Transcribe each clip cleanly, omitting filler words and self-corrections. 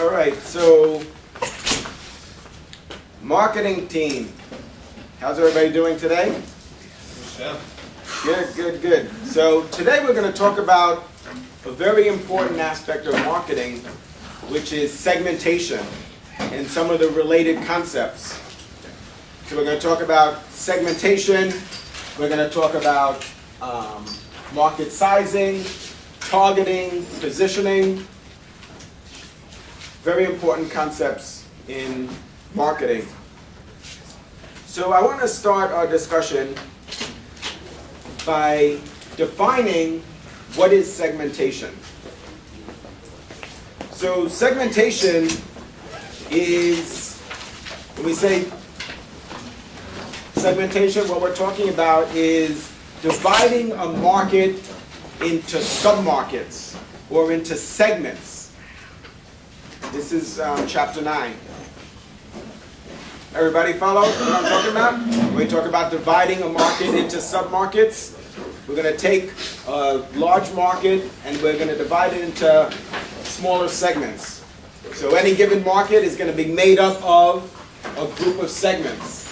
All right, so marketing team. How's everybody doing today? Good. So today we're going to talk about a very important aspect of marketing, which is segmentation and some of the related concepts. So we're going to talk about segmentation, we're going to talk about market sizing, targeting, positioning. Very important concepts in marketing. So I want to start our discussion by defining what is segmentation. So segmentation is, when we say segmentation, what we're talking about is dividing a market into submarkets or into segments. This is chapter 9. Everybody follow what I'm talking about? When we talk about dividing a market into submarkets, we're going to take a large market and we're going to divide it into smaller segments. So any given market is going to be made up of a group of segments.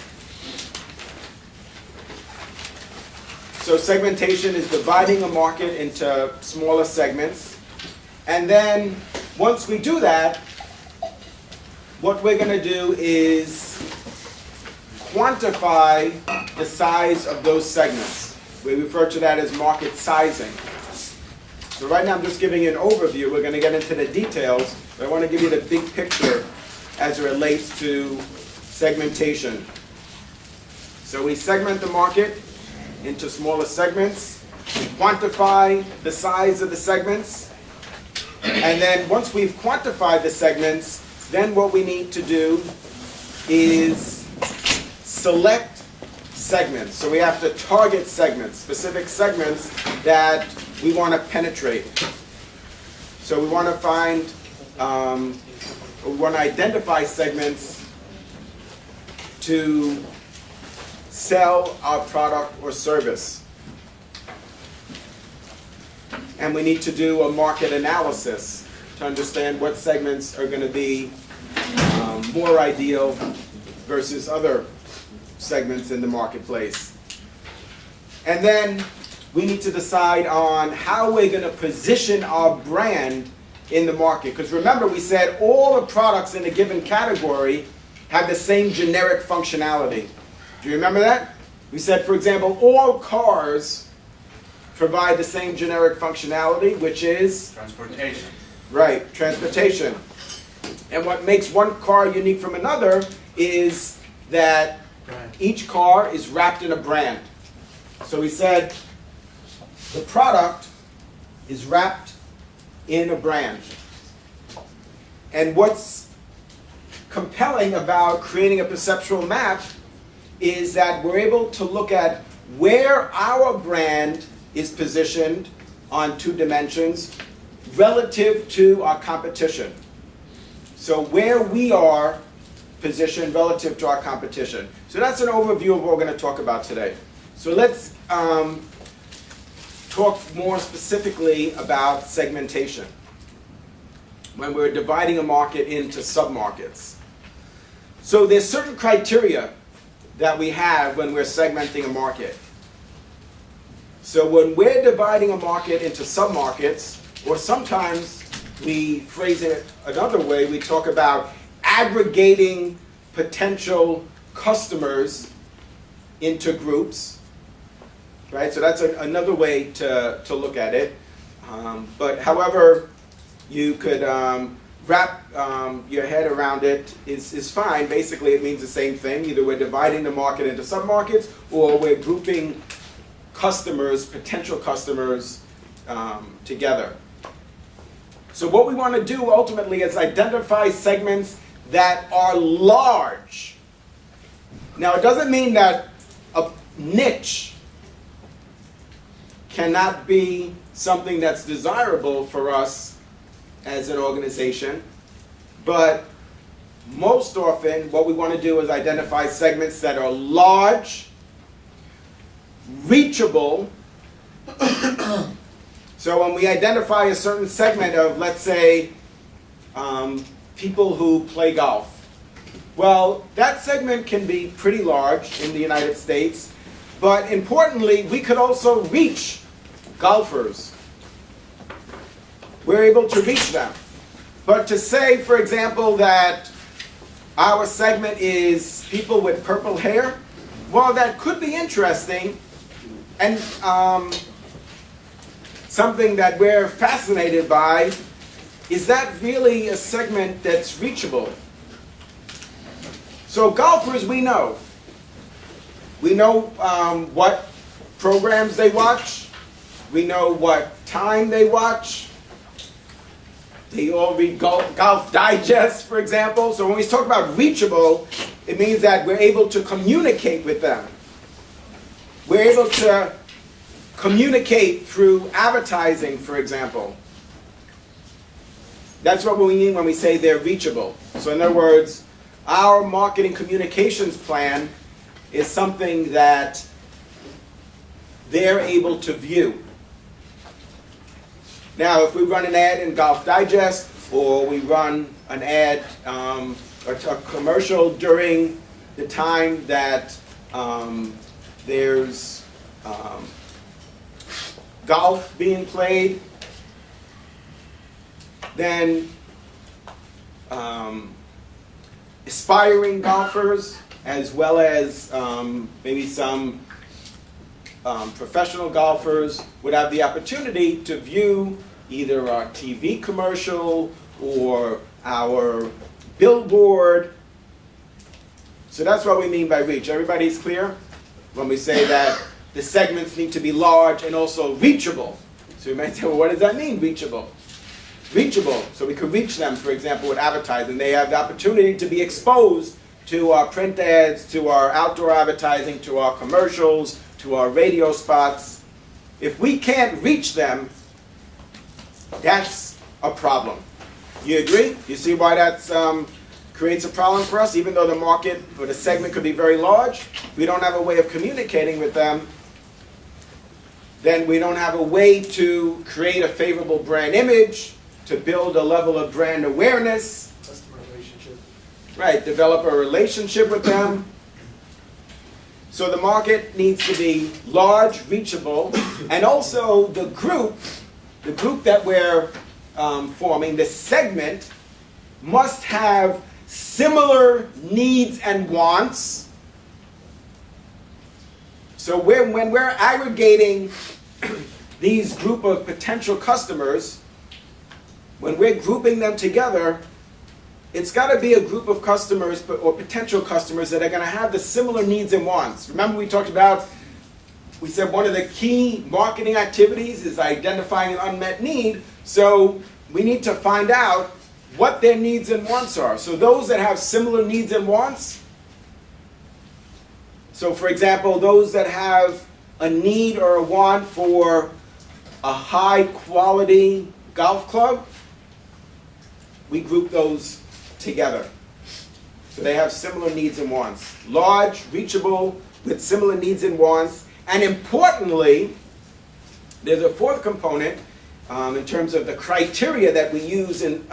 So segmentation is dividing a market into smaller segments. And then once we do that, what we're going to do is quantify the size of those segments. We refer to that as market sizing. So right now I'm just giving you an overview. We're going to get into the details, but I want to give you the big picture as it relates to segmentation. So we segment the market into smaller segments, quantify the size of the segments, and then once we've quantified the segments, then what we need to do is select segments. So we have to target segments, specific segments that we want to penetrate. So we want to find, we want to identify segments to sell our product or service. And we need to do a market analysis to understand what segments are going to be more ideal versus other segments in the marketplace. And then we need to decide on how we're going to position our brand in the market. Because remember, we said all the products in a given category have the same generic functionality. Do you remember that? We said, for example, all cars provide the same generic functionality, which is? Transportation. Right, transportation. And what makes one car unique from another is that each car is wrapped in a brand. So we said the product is wrapped in a brand. And what's compelling about creating a perceptual map is that we're able to look at where our brand is positioned on two dimensions relative to our competition. So where we are positioned relative to our competition. So that's an overview of what we're going to talk about today. So let's talk more specifically about segmentation when we're dividing a market into submarkets. So there's certain criteria that we have when we're segmenting a market. So when we're dividing a market into submarkets, or sometimes we phrase it another way, we talk about aggregating potential customers into groups, right? So that's another way to look at it. But however you could wrap your head around it is fine. Basically, it means the same thing. Either we're dividing the market into submarkets, or we're grouping customers, potential customers, together. So what we want to do ultimately is identify segments that are large. Now, it doesn't mean that a niche cannot be something that's desirable for us as an organization, but most often what we want to do is identify segments that are large, reachable. So when we identify a certain segment of, let's say, people who play golf. Well, that segment can be pretty large in the United States, but importantly, we could also reach golfers. We're able to reach them. But to say, for example, that our segment is people with purple hair, well, that could be interesting, and something that we're fascinated by. Is that really a segment that's reachable? So golfers, we know. We know what programs they watch. We know what time they watch. They all read Golf Digest, for example. So when we talk about reachable, it means that we're able to communicate with them. We're able to communicate through advertising, for example. That's what we mean when we say they're reachable. So in other words, our marketing communications plan is something that they're able to view. Now, if we run an ad in Golf Digest, or we run an ad or a commercial during the time that there's golf being played, then aspiring golfers, as well as maybe some professional golfers, would have the opportunity to view either our TV commercial or our billboard. So that's what we mean by reach. Everybody's clear when we say that the segments need to be large and also reachable. So you might say, well, what does that mean, reachable? Reachable, so we could reach them, for example, with advertising. They have the opportunity to be exposed to our print ads, to our outdoor advertising, to our commercials, to our radio spots. If we can't reach them, that's a problem. You agree? You see why that creates a problem for us? Even though the market or the segment could be very large, if we don't have a way of communicating with them, then we don't have a way to create a favorable brand image, to build a level of brand awareness. Customer relationship. Right, develop a relationship with them. So the market needs to be large, reachable, and also the group that we're forming, the segment, must have similar needs and wants. So when we're aggregating these group of potential customers, when we're grouping them together, it's got to be a group of customers or potential customers that are going to have the similar needs and wants. Remember we talked about, we said one of the key marketing activities is identifying an unmet need. So we need to find out what their needs and wants are. So those that have similar needs and wants, so for example, those that have a need or a want for a high quality golf club, we group those together. So they have similar needs and wants. Large, reachable, with similar needs and wants. And importantly, there's a fourth component in terms of the criteria that we use in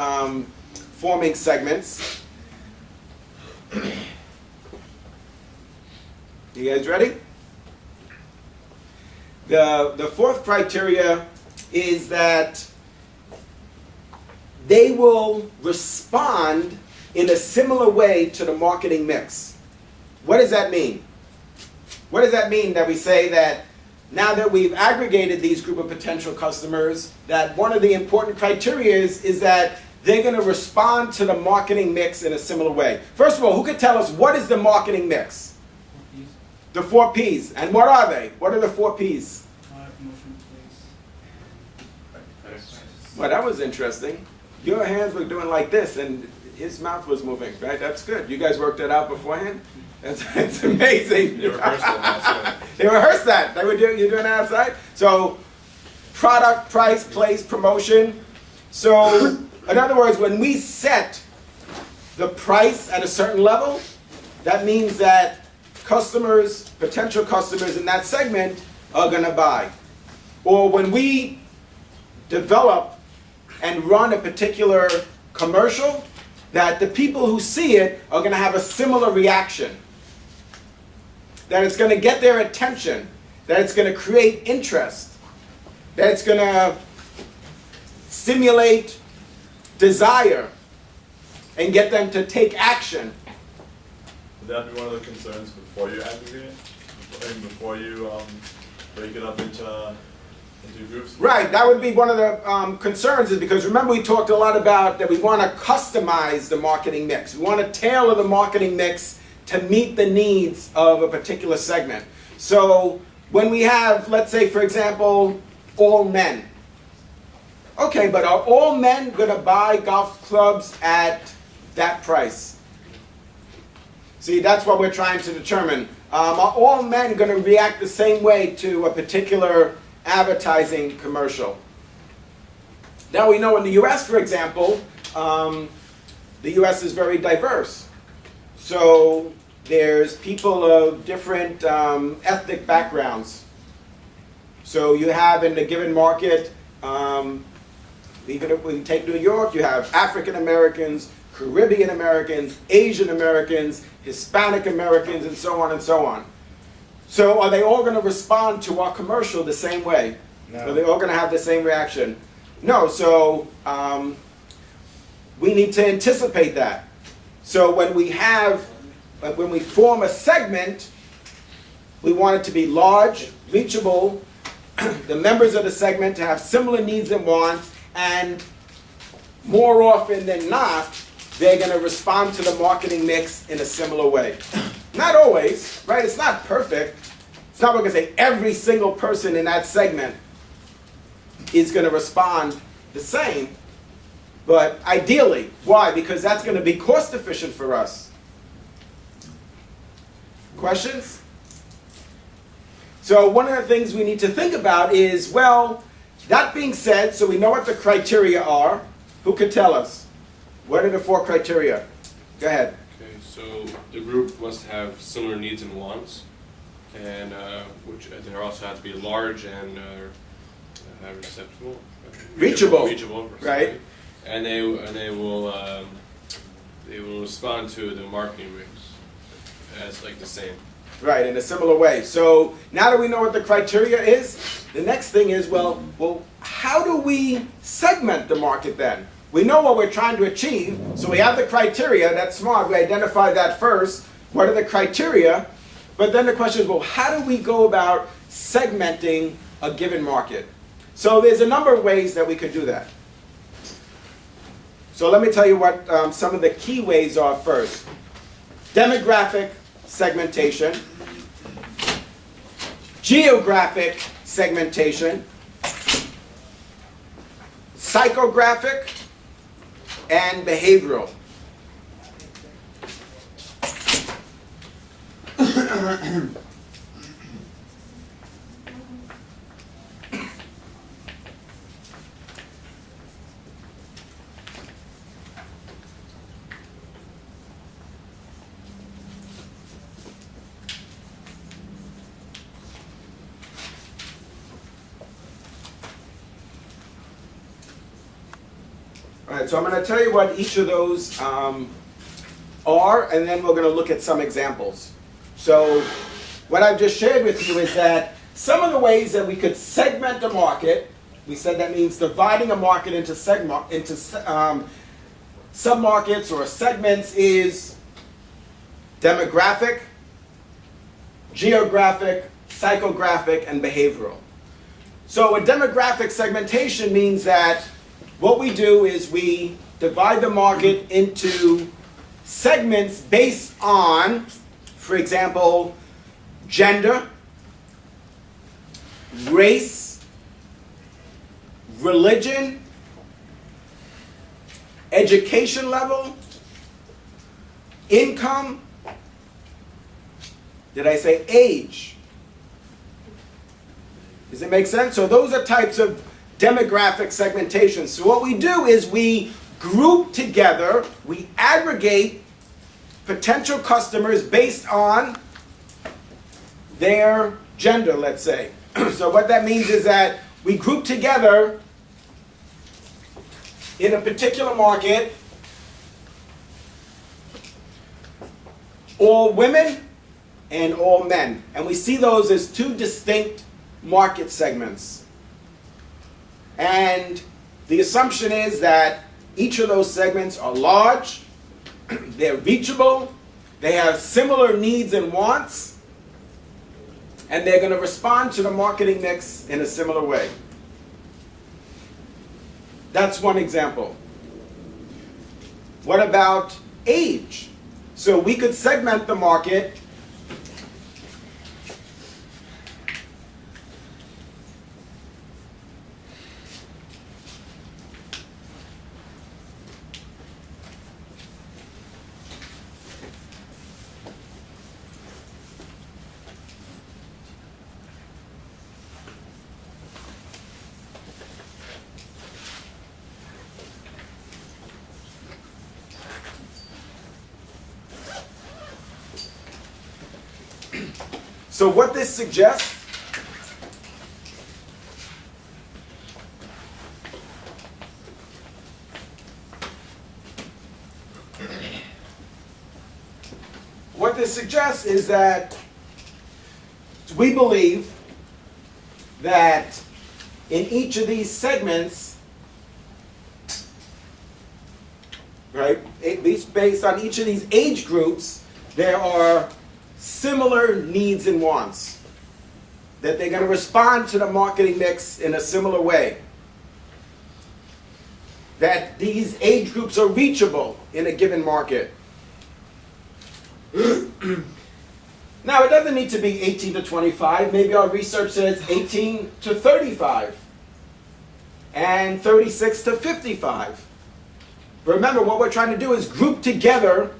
forming segments. You guys ready? The fourth criteria is that they will respond in a similar way to the marketing mix. What does that mean? What does that mean that we say that now that we've aggregated these group of potential customers, that one of the important criteria is that they're going to respond to the marketing mix in a similar way? First of all, who could tell us what is the marketing mix? The 4 Ps. And what are they? What are the 4 Ps? Well, that was interesting. Your hands were doing like this, and his mouth was moving, right? That's good. You guys worked that out beforehand? That's amazing. They rehearsed that. They rehearsed that. You're doing that outside? So, product, price, place, promotion. So, in other words, when we set the price at a certain level, that means that customers, potential customers in that segment are going to buy. Or when we develop and run a particular commercial, that the people who see it are going to have a similar reaction, that it's going to get their attention, that it's going to create interest, that it's going to stimulate desire and get them to take action. Would that be one of the concerns before you aggregate? And before you break it up into groups? Right, that would be one of the concerns, is because remember we talked a lot about that we want to customize the marketing mix. We want to tailor the marketing mix to meet the needs of a particular segment. So when we have, let's say for example, all men. Okay, but are all men going to buy golf clubs at that price? See, that's what we're trying to determine. Are all men going to react the same way to a particular advertising commercial? Now we know in the US, for example, the US is very diverse. So there's people of different ethnic backgrounds. So you have in a given market, even if we take New York, you have African Americans, Caribbean Americans, Asian Americans, Hispanic Americans, and so on and so on. So are they all going to respond to our commercial the same way? No. Are they all going to have the same reaction? No, so we need to anticipate that. So when we form a segment, we want it to be large, reachable, the members of the segment to have similar needs and wants, and more often than not, they're going to respond to the marketing mix in a similar way. Not always, right? It's not perfect. It's not going to say every single person in that segment is going to respond the same. But ideally, why? Because that's going to be cost efficient for us. Questions? So one of the things we need to think about is, well, that being said, so we know what the criteria are. Who could tell us? What are the 4 criteria? Go ahead. Okay, so the group must have similar needs and wants, and which they also have to be large and reachable, right? And they will respond to the marketing mix as like the same. Right, in a similar way. So now that we know what the criteria is, the next thing is, well, how do we segment the market then? We know what we're trying to achieve, so we have the criteria. That's smart. We identify that first. What are the criteria? But then the question is, well, how do we go about segmenting a given market? So there's a number of ways that we could do that. So let me tell you what some of the key ways are first. Demographic segmentation, geographic segmentation, psychographic, and behavioral. Alright, so I'm going to tell you what each of those are, and then we're going to look at some examples. So what I've just shared with you is that some of the ways that we could segment a market, we said that means dividing a market into submarkets or segments, is demographic, geographic, psychographic, and behavioral. So a demographic segmentation means that what we do is we divide the market into segments based on, for example, gender, race, religion, education level, income, did I say age? Does it make sense? So those are types of demographic segmentation. So what we do is we group together, we aggregate potential customers based on their gender, let's say. So what that means is that we group together in a particular market all women and all men. And we see those as two distinct market segments. And the assumption is that each of those segments are large, they're reachable, they have similar needs and wants, and they're going to respond to the marketing mix in a similar way. That's one example. What about age? So we could segment the market So what this suggests is that we believe that in each of these segments, right, based on each of these age groups, there are similar needs and wants, that they're going to respond to the marketing mix in a similar way, that these age groups are reachable in a given market. Now, it doesn't need to be 18 to 25. Maybe our research says 18 to 35 and 36 to 55. But remember, what we're trying to do is group together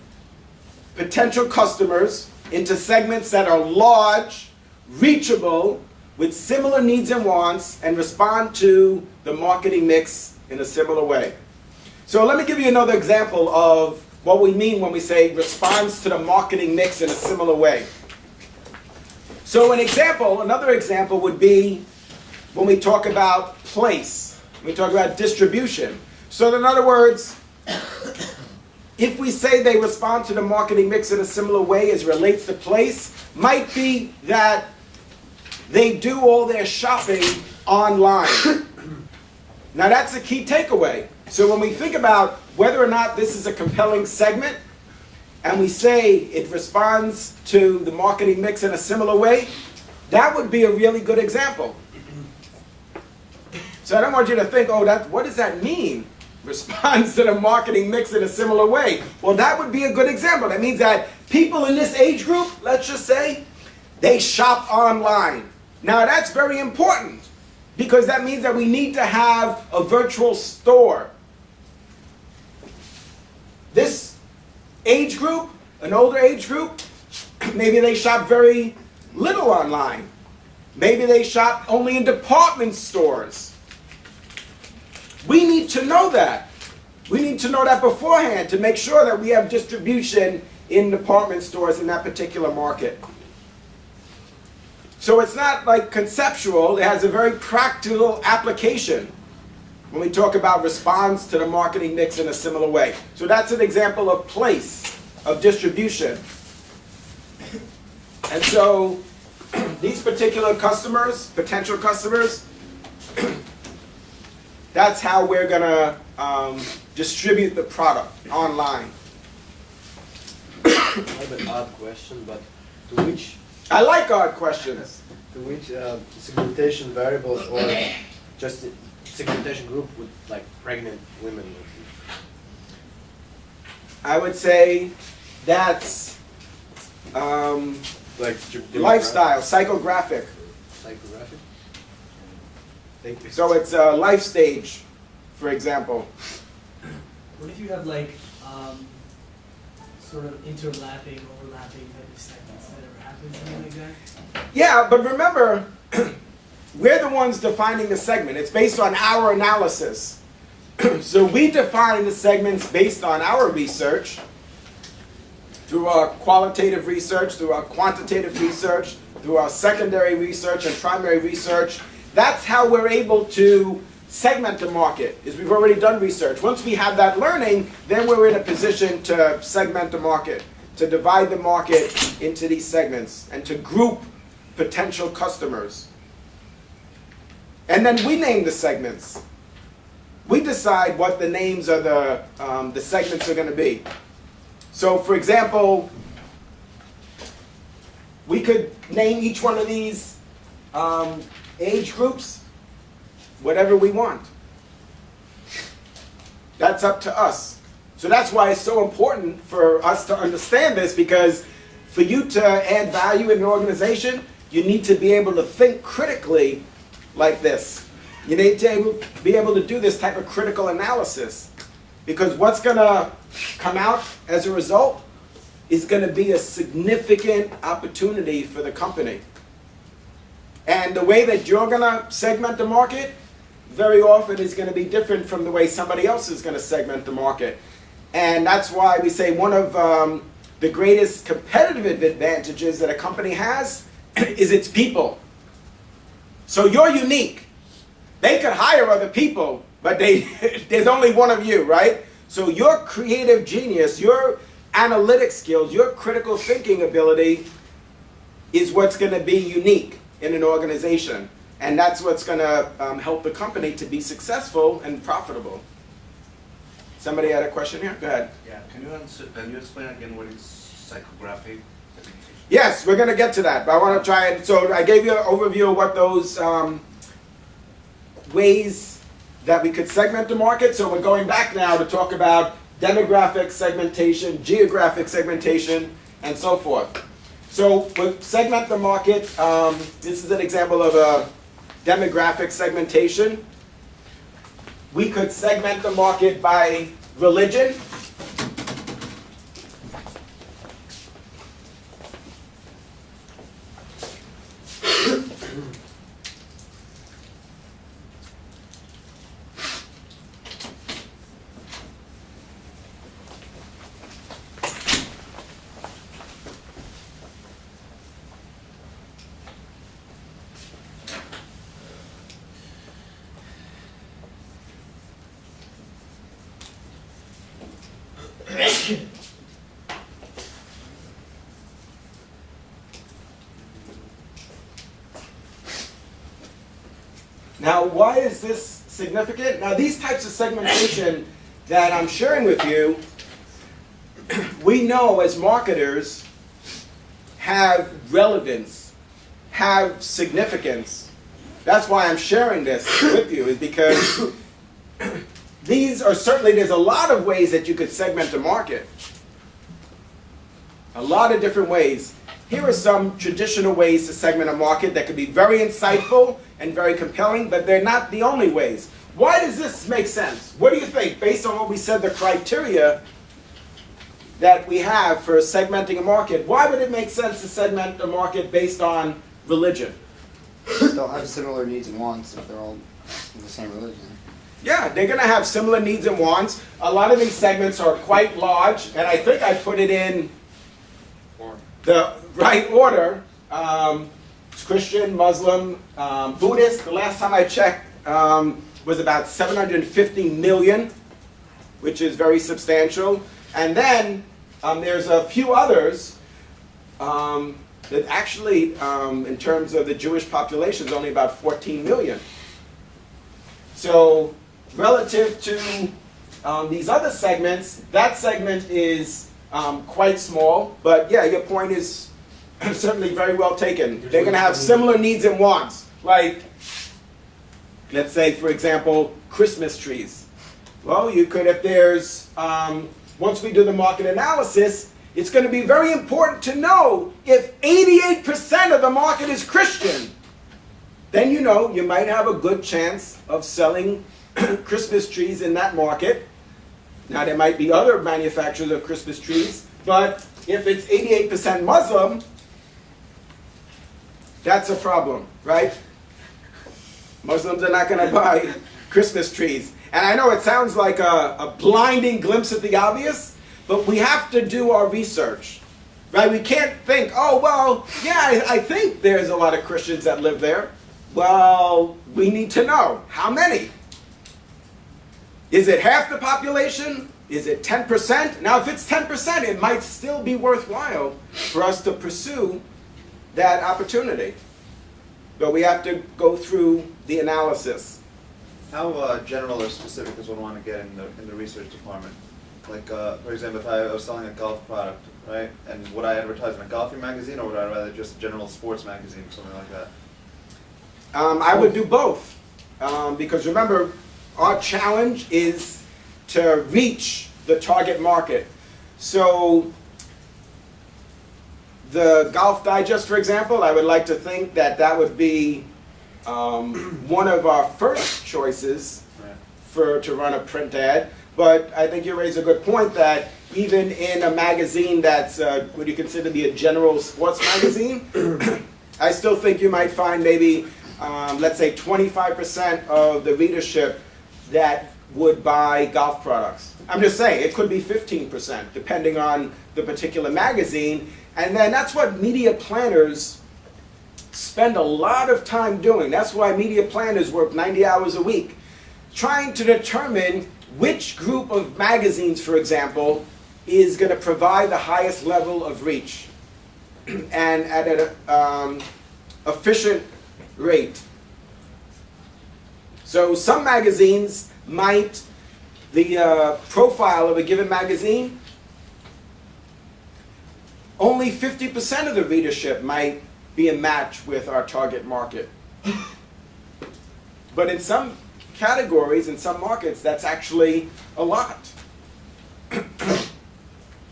potential customers into segments that are large, reachable, with similar needs and wants, and respond to the marketing mix in a similar way. So let me give you another example of what we mean when we say responds to the marketing mix in a similar way. So another example would be when we talk about place, when we talk about distribution. So in other words, if we say they respond to the marketing mix in a similar way as relates to place, might be that they do all their shopping online. Now that's a key takeaway. So when we think about whether or not this is a compelling segment, and we say it responds to the marketing mix in a similar way, that would be a really good example. So I don't want you to think, oh, what does that mean? Responds to the marketing mix in a similar way. Well, that would be a good example. That means that people in this age group, let's just say, they shop online. Now that's very important because that means that we need to have a virtual store. This age group, an older age group, maybe they shop very little online. Maybe they shop only in department stores. We need to know that. We need to know that beforehand to make sure that we have distribution in department stores in that particular market. So it's not like conceptual, it has a very practical application when we talk about response to the marketing mix in a similar way. So that's an example of place, of distribution. And so these particular customers, potential customers, that's how we're going to distribute the product online. I have an odd question, but to which... I like odd questions. To which segmentation variables or just segmentation group would like pregnant women? I would say that's Like lifestyle, psychographic. Psychographic? Thank you. So it's a life stage, for example. What if you have like sort of overlapping type of segments that ever happens, something like that? Yeah, but remember, we're the ones defining the segment. It's based on our analysis. So we define the segments based on our research, through our qualitative research, through our quantitative research, through our secondary research and primary research. That's how we're able to segment the market, is we've already done research. Once we have that learning, then we're in a position to segment the market. to divide the market into these segments and to group potential customers. And then we name the segments. We decide what the names of the segments are going to be. So, for example, we could name each one of these age groups whatever we want. That's up to us. So that's why it's so important for us to understand this, because for you to add value in an organization, you need to be able to think critically like this. You need to be able to do this type of critical analysis, because what's going to come out as a result is going to be a significant opportunity for the company. And the way that you're going to segment the market very often is going to be different from the way somebody else is going to segment the market. And that's why we say one of the greatest competitive advantages that a company has is its people. So you're unique. They could hire other people, but there's only one of you, right? So your creative genius, your analytic skills, your critical thinking ability is what's going to be unique in an organization. And that's what's going to help the company to be successful and profitable. Somebody had a question here? Go ahead. Yeah, can you explain again what is psychographic segmentation? Yes, we're going to get to that, but I want to try it. So I gave you an overview of what those ways that we could segment the market. So we're going back now to talk about demographic segmentation, geographic segmentation, and so forth. So we'll segment the market. This is an example of a demographic segmentation. We could segment the market by religion. Now, why is this significant? Now, these types of segmentation that I'm sharing with you, we know as marketers have relevance, have significance. That's why I'm sharing this with you, is because these are certainly, there's a lot of ways that you could segment the market. A lot of different ways. Here are some traditional ways to segment a market that could be very insightful and very compelling, but they're not the only ways. Why does this make sense? What do you think, based on what we said, the criteria that we have for segmenting a market? Why would it make sense to segment a market based on religion? They'll have similar needs and wants if they're all in the same religion. Yeah, they're going to have similar needs and wants. A lot of these segments are quite large, and I think I put it in the right order. Christian, Muslim, Buddhist, the last time I checked, was about 750 million, which is very substantial. And then there's a few others that actually, in terms of the Jewish population, is only about 14 million. So relative to these other segments, that segment is quite small. But yeah, your point is certainly very well taken. They're going to have similar needs and wants. Like, let's say, for example, Christmas trees. Well, you could, if there's, once we do the market analysis, it's going to be very important to know if 88% of the market is Christian. Then you know you might have a good chance of selling Christmas trees in that market. Now, there might be other manufacturers of Christmas trees, but if it's 88% Muslim, that's a problem, right? Muslims are not going to buy Christmas trees. And I know it sounds like a blinding glimpse at the obvious, but we have to do our research, right? We can't think, oh, well, yeah, I think there's a lot of Christians that live there. Well, we need to know how many. Is it half the population? Is it 10%? Now, if it's 10%, it might still be worthwhile for us to pursue that opportunity. But we have to go through the analysis. How general or specific does one want to get in the research department? Like, for example, if I was selling a golf product, right? And would I advertise in a golfing magazine, or would I rather just a general sports magazine, something like that? I would do both. Because remember, our challenge is to reach the target market. So the Golf Digest, for example, I would like to think that that would be one of our first choices to run a print ad. But I think you raise a good point that even in a magazine that's what you consider to be a general sports magazine, I still think you might find maybe, let's say 25% of the readership that would buy golf products. I'm just saying, it could be 15%, depending on the particular magazine. And then that's what media planners spend a lot of time doing. That's why media planners work 90 hours a week, trying to determine which group of magazines, for example, is going to provide the highest level of reach and at an efficient rate. So some magazines might, the profile of a given magazine, only 50% of the readership might be a match with our target market. But in some categories, in some markets, that's actually a lot.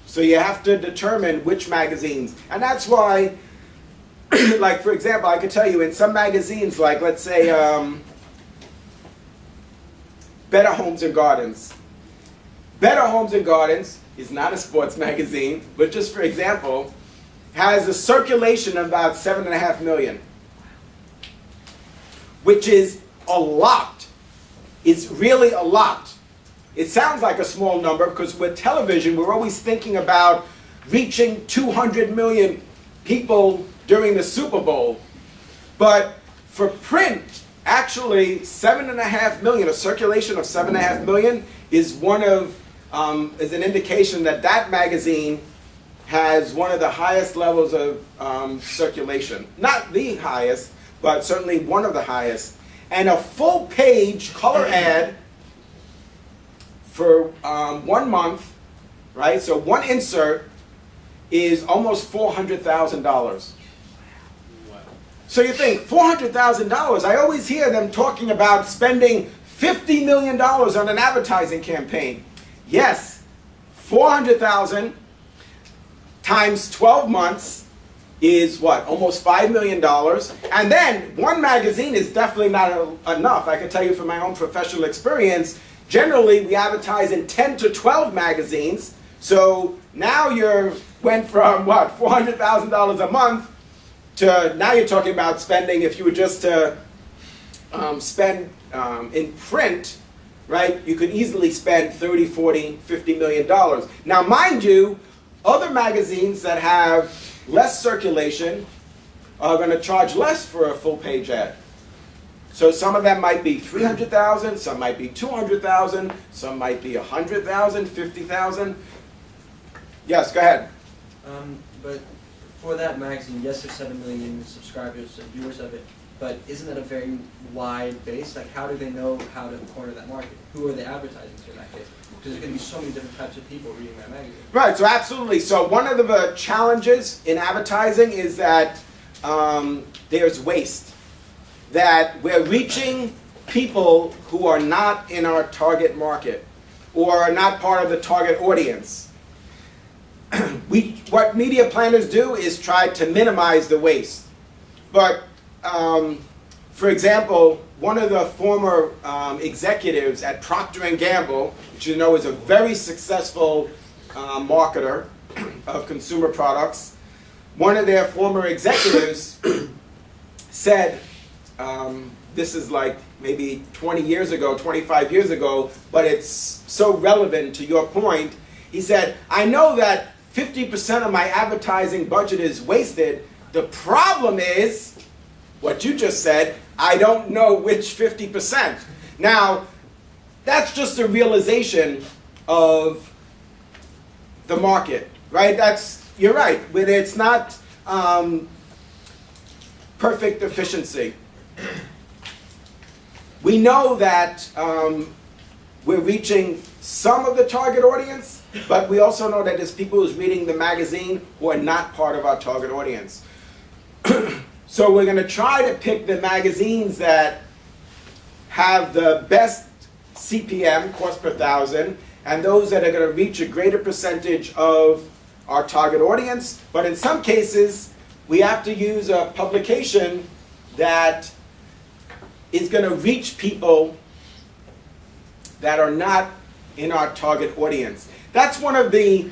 So you have to determine which magazines. And that's why, like for example, I could tell you in some magazines, like let's say Better Homes and Gardens. Better Homes and Gardens is not a sports magazine, but just for example, has a circulation of about 7.5 million, which is a lot. It's really a lot. It sounds like a small number because with television, we're always thinking about reaching 200 million people during the Super Bowl. But for print, actually 7.5 million, a circulation of 7.5 million is is an indication that that magazine has one of the highest levels of circulation. Not the highest, but certainly one of the highest. And a full page color ad for 1 month, right? So one insert is almost $400,000. So you think, $400,000, I always hear them talking about spending $50 million on an advertising campaign. Yes, $400,000 times 12 months is what? Almost $5 million. And then one magazine is definitely not enough. I can tell you from my own professional experience, generally we advertise in 10 to 12 magazines. So now went from what? $400,000 a month to now you're talking about spending, if you were just to spend in print, right, you could easily spend $30, $40, $50 million. Now mind you, other magazines that have less circulation are going to charge less for a full page ad. So some of them might be $300,000, some might be $200,000, some might be $100,000, $50,000. Yes, go ahead. But for that magazine, yes, there's 7 million subscribers and viewers of it, but isn't it a very wide base? Like, how do they know how to corner that market? Who are they advertising to in that case? Because there's going to be so many different types of people reading that magazine. Right, so absolutely. So one of the challenges in advertising is that there's waste. That we're reaching people who are not in our target market or are not part of the target audience. What media planners do is try to minimize the waste. But for example, one of the former executives at Procter & Gamble, which you know is a very successful marketer of consumer products, one of their former executives said, this is like maybe 20 years ago, 25 years ago, but it's so relevant to your point. He said, I know that 50% of my advertising budget is wasted. The problem is, what you just said, I don't know which 50%. Now, that's just a realization of the market, right? You're right, but it's not perfect efficiency. We know that we're reaching some of the target audience, but we also know that there's people who's reading the magazine who are not part of our target audience. So we're going to try to pick the magazines that have the best CPM, cost per thousand, and those that are going to reach a greater percentage of our target audience. But in some cases, we have to use a publication that is going to reach people that are not in our target audience. That's one of the,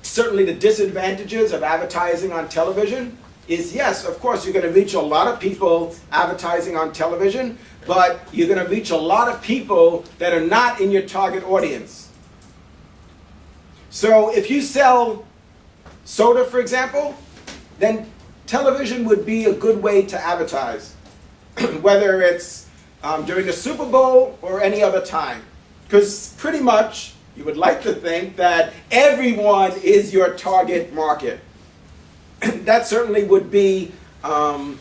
certainly the disadvantages of advertising on television is, yes, of course, you're going to reach a lot of people advertising on television, but you're going to reach a lot of people that are not in your target audience. So if you sell soda, for example, then television would be a good way to advertise, whether it's during the Super Bowl or any other time. Because pretty much, you would like to think that everyone is your target market. That certainly would be the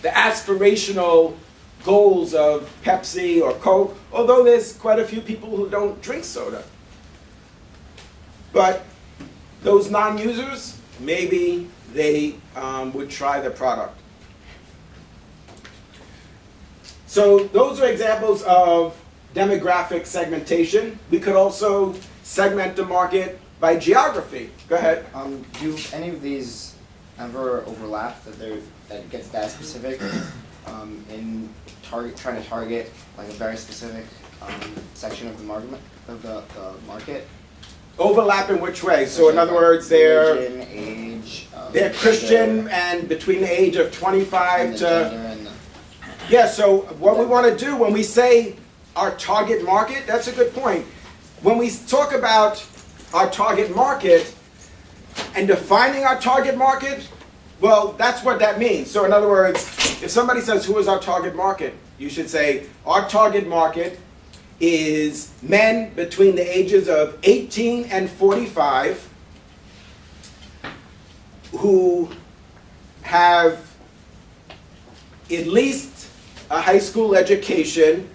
aspirational goals of Pepsi or Coke, although there's quite a few people who don't drink soda. But those non-users, maybe they would try the product. So those are examples of demographic segmentation. We could also segment the market by geography. Go ahead. Do any of these ever overlap that it gets that specific in trying to target like a very specific section of the market? Overlap in which way? So in other words, they're religion, age, they're Christian gender, and between the age of 25 and the to gender and the, yeah. So what we want to do when we say our target market, that's a good point. When we talk about our target market and defining our target market, well, that's what that means. So in other words, if somebody says, who is our target market? You should say, our target market is men between the ages of 18 and 45 who have at least a high school education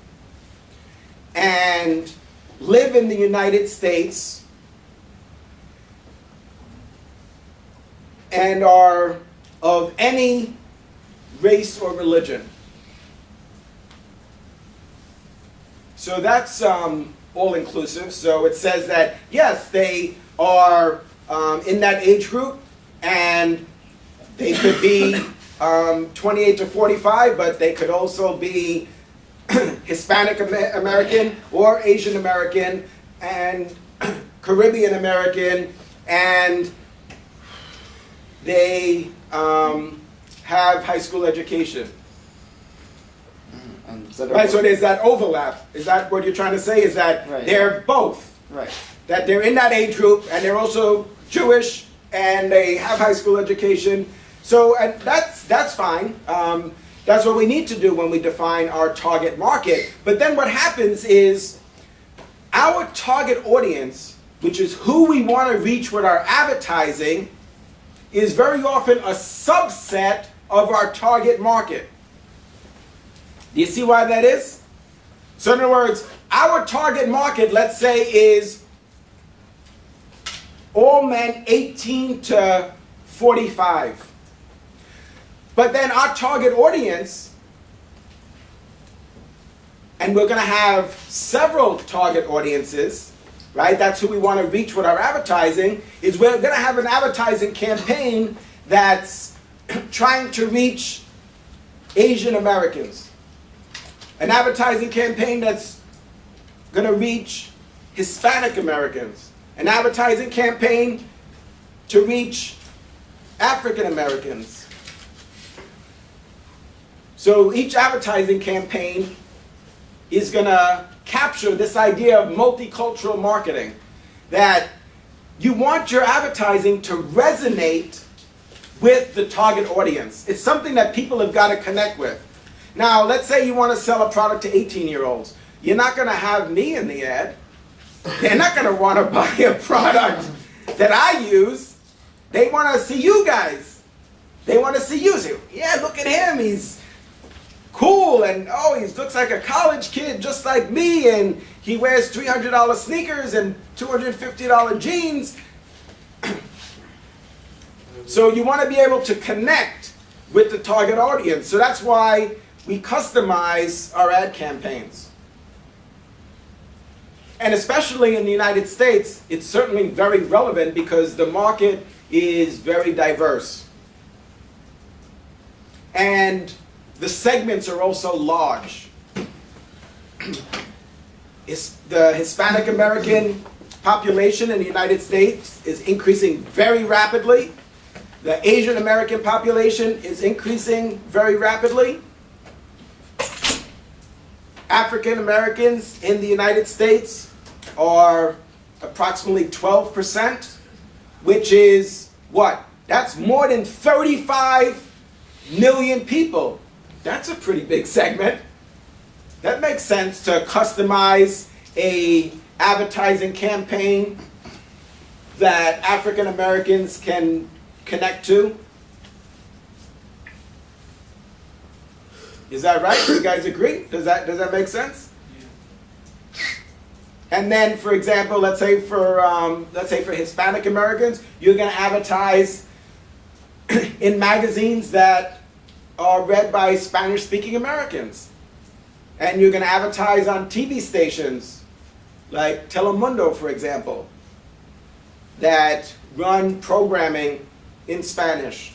and live in the United States and are of any race or religion. So that's all inclusive. So it says that, yes, they are in that age group and they could be 28 to 45, but they could also be Hispanic American or Asian American and Caribbean American, and they have high school education. Right, so there's that overlap. Is that what you're trying to say? Is that right, they're both? right. That they're in that age group and they're also Jewish and they have high school education. So and that's fine. That's what we need to do when we define our target market. But then what happens is our target audience, which is who we want to reach with our advertising, is very often a subset of our target market. Do you see why that is? So in other words, our target market, let's say, is all men 18 to 45. But then our target audience, and we're going to have several target audiences, right? That's who we want to reach with our advertising, is we're going to have an advertising campaign that's trying to reach Asian Americans. An advertising campaign that's going to reach Hispanic Americans. An advertising campaign to reach African Americans. So each advertising campaign is going to capture this idea of multicultural marketing, that you want your advertising to resonate with the target audience. It's something that people have got to connect with. Now, let's say you want to sell a product to 18-year-olds. You're not going to have me in the ad. They're not going to want to buy a product that I use. They want to see you guys. They want to see you. Say, yeah, look at him. He's cool, and oh, he looks like a college kid just like me, and he wears $300 sneakers and $250 jeans. So you want to be able to connect with the target audience. So that's why we customize our ad campaigns. And especially in the United States, it's certainly very relevant because the market is very diverse. And the segments are also large. The Hispanic American population in the United States is increasing very rapidly. The Asian American population is increasing very rapidly. African Americans in the United States are approximately 12%, which is what? That's more than 35 million people. That's a pretty big segment. That makes sense to customize a advertising campaign that African Americans can connect to. Is that right? Do you guys agree? Does that make sense? And then, for example, let's say for Hispanic Americans, you're going to advertise in magazines that are read by Spanish-speaking Americans, and you're going to advertise on TV stations like Telemundo, for example, that run programming in Spanish.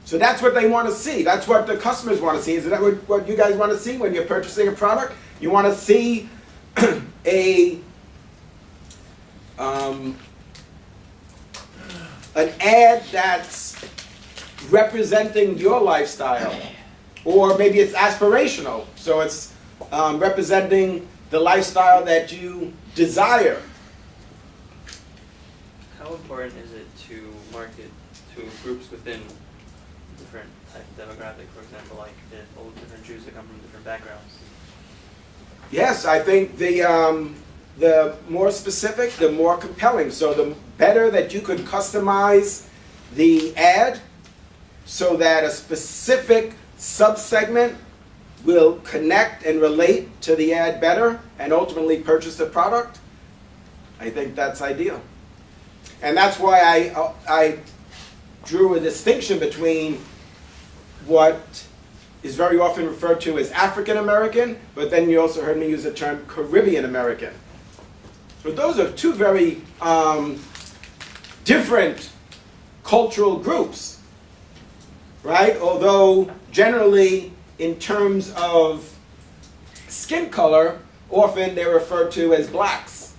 So that's what they want to see. That's what the customers want to see. Is that what you guys want to see when you're purchasing a product? You want to see an ad that's representing your lifestyle, or maybe it's aspirational, so it's representing the lifestyle that you desire. How important is it to market to groups within different type of demographic? For example, like all different Jews that come from different backgrounds. Yes, I think the more specific, the more compelling. So the better that you could customize the ad so that a specific subsegment will connect and relate to the ad better and ultimately purchase the product, I think that's ideal. And that's why I drew a distinction between what is very often referred to as African American, but then you also heard me use the term Caribbean American. So those are two very different cultural groups, right? Although generally in terms of skin color, often they're referred to as blacks.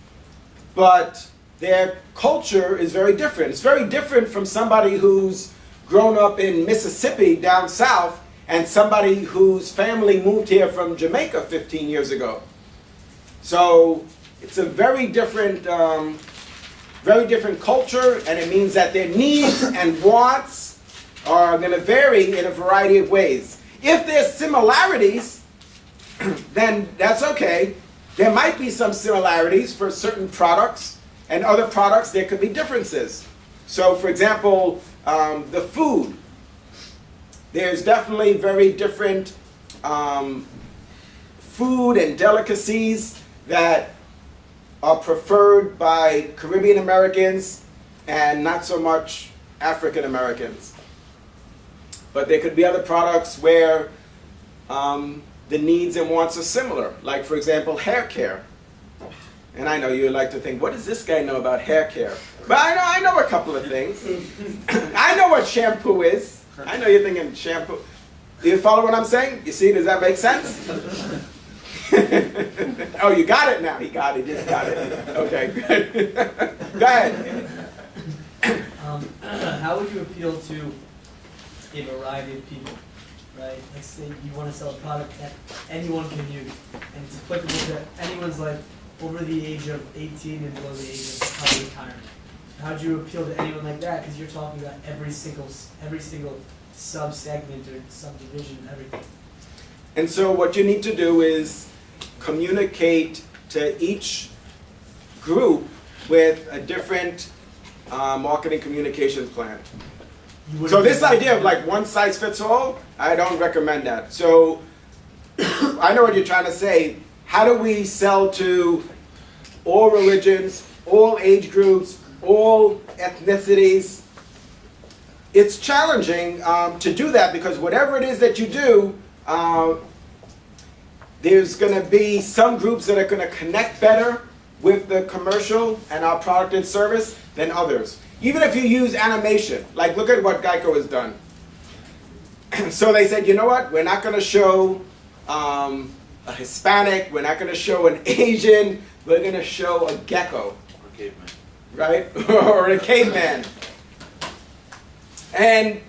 But their culture is very different. It's very different from somebody who's grown up in Mississippi down south and somebody whose family moved here from Jamaica 15 years ago. So it's a very different culture, and it means that their needs and wants are going to vary in a variety of ways. If there's similarities, then that's okay. There might be some similarities for certain products, and other products there could be differences. So for example, the food. There's definitely very different food and delicacies that are preferred by Caribbean Americans and not so much African Americans. But there could be other products where the needs and wants are similar, like for example, hair care. And I know you like to think, what does this guy know about hair care? But I know a couple of things. I know what shampoo is. I know you're thinking shampoo. Do you follow what I'm saying? You see, does that make sense? Oh, you got it now. He just got it. Okay, good. Go ahead. How would you appeal to a variety of people, right? Let's say you want to sell a product that anyone can use, and it's applicable to anyone's life over the age of 18 and below the age of probably retirement. How do you appeal to anyone like that? Because you're talking about every single sub-segment or subdivision, everything. And so what you need to do is communicate to each group with a different marketing communications plan. So this idea of like one size fits all, I don't recommend that. So I know what you're trying to say. How do we sell to all religions, all age groups, all ethnicities? It's challenging to do that because whatever it is that you do, there's going to be some groups that are going to connect better with the commercial and our product and service than others. Even if you use animation, like look at what Geico has done. So they said, you know what, we're not going to show a Hispanic, we're not going to show an Asian, we're going to show a gecko. Or caveman. Right? Or a caveman. And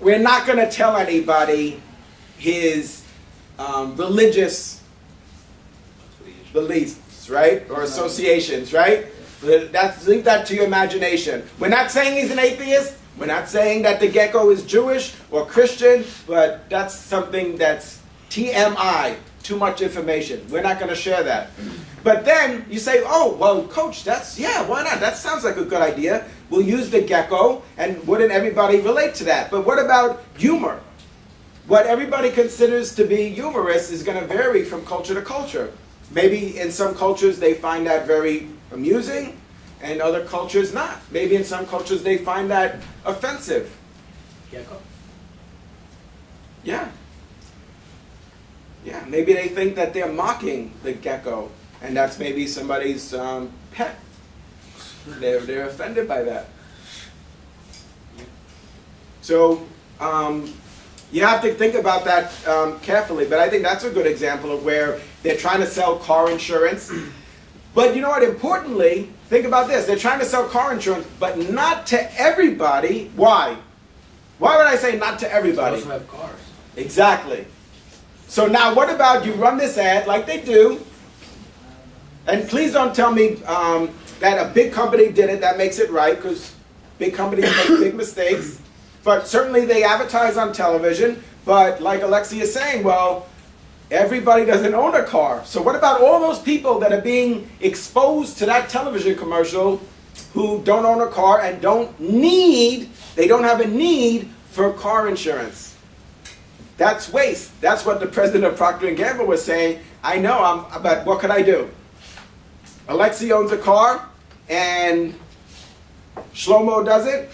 we're not going to tell anybody his religious beliefs, right? Or associations, right? Leave that to your imagination. We're not saying he's an atheist. We're not saying that the gecko is Jewish or Christian, but that's something that's TMI, too much information. We're not going to share that. But then you say, oh, well, coach, why not? That sounds like a good idea. We'll use the gecko, and wouldn't everybody relate to that? But what about humor? What everybody considers to be humorous is going to vary from culture to culture. Maybe in some cultures they find that very amusing, and other cultures not. Maybe in some cultures they find that offensive. Gecko? Yeah. Yeah, maybe they think that they're mocking the gecko, and that's maybe somebody's pet. They're offended by that. So you have to think about that carefully, but I think that's a good example of where they're trying to sell car insurance. But you know what, importantly, think about this. They're trying to sell car insurance, but not to everybody. Why? Why would I say not to everybody? Those who have cars. Exactly. So now what about you run this ad like they do, and please don't tell me that a big company did it, that makes it right, because big companies make big mistakes. But certainly they advertise on television, but like Alexi is saying, well, everybody doesn't own a car. So what about all those people that are being exposed to that television commercial who don't own a car and they don't have a need for car insurance? That's waste. That's what the president of Procter & Gamble was saying. I know, but what could I do? Alexi owns a car and Shlomo doesn't.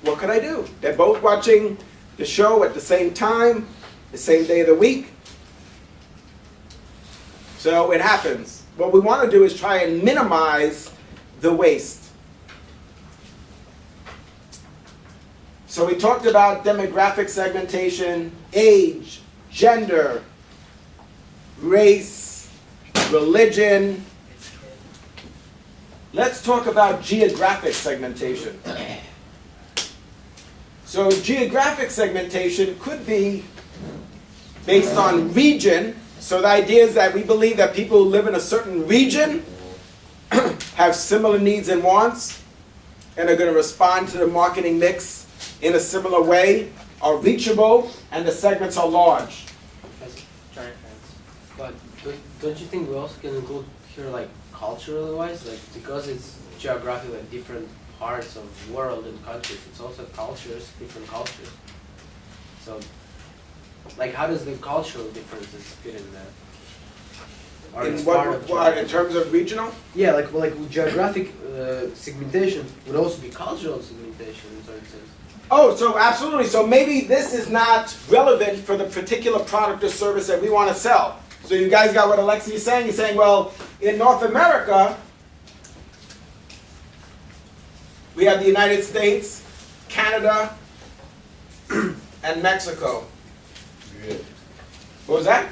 What could I do? They're both watching the show at the same time, the same day of the week. So it happens. What we want to do is try and minimize the waste. So we talked about demographic segmentation, age, gender, race, religion. Let's talk about geographic segmentation. So geographic segmentation could be based on region. So the idea is that we believe that people who live in a certain region have similar needs and wants and are going to respond to the marketing mix in a similar way, are reachable, and the segments are large. Giant fans. But don't you think we also can include here like culturally wise, like because it's geographically different parts of world and countries, it's also cultures, different cultures. So, like, how does the cultural differences fit in that? Or it's part of What, in terms of regional? Yeah, like geographic segmentation would also be cultural segmentation in certain sense. Oh, so absolutely. So maybe this is not relevant for the particular product or service that we want to sell. So you guys got what Alexi is saying? He's saying, well, in North America, we have the United States, Canada, and Mexico. Good. What was that?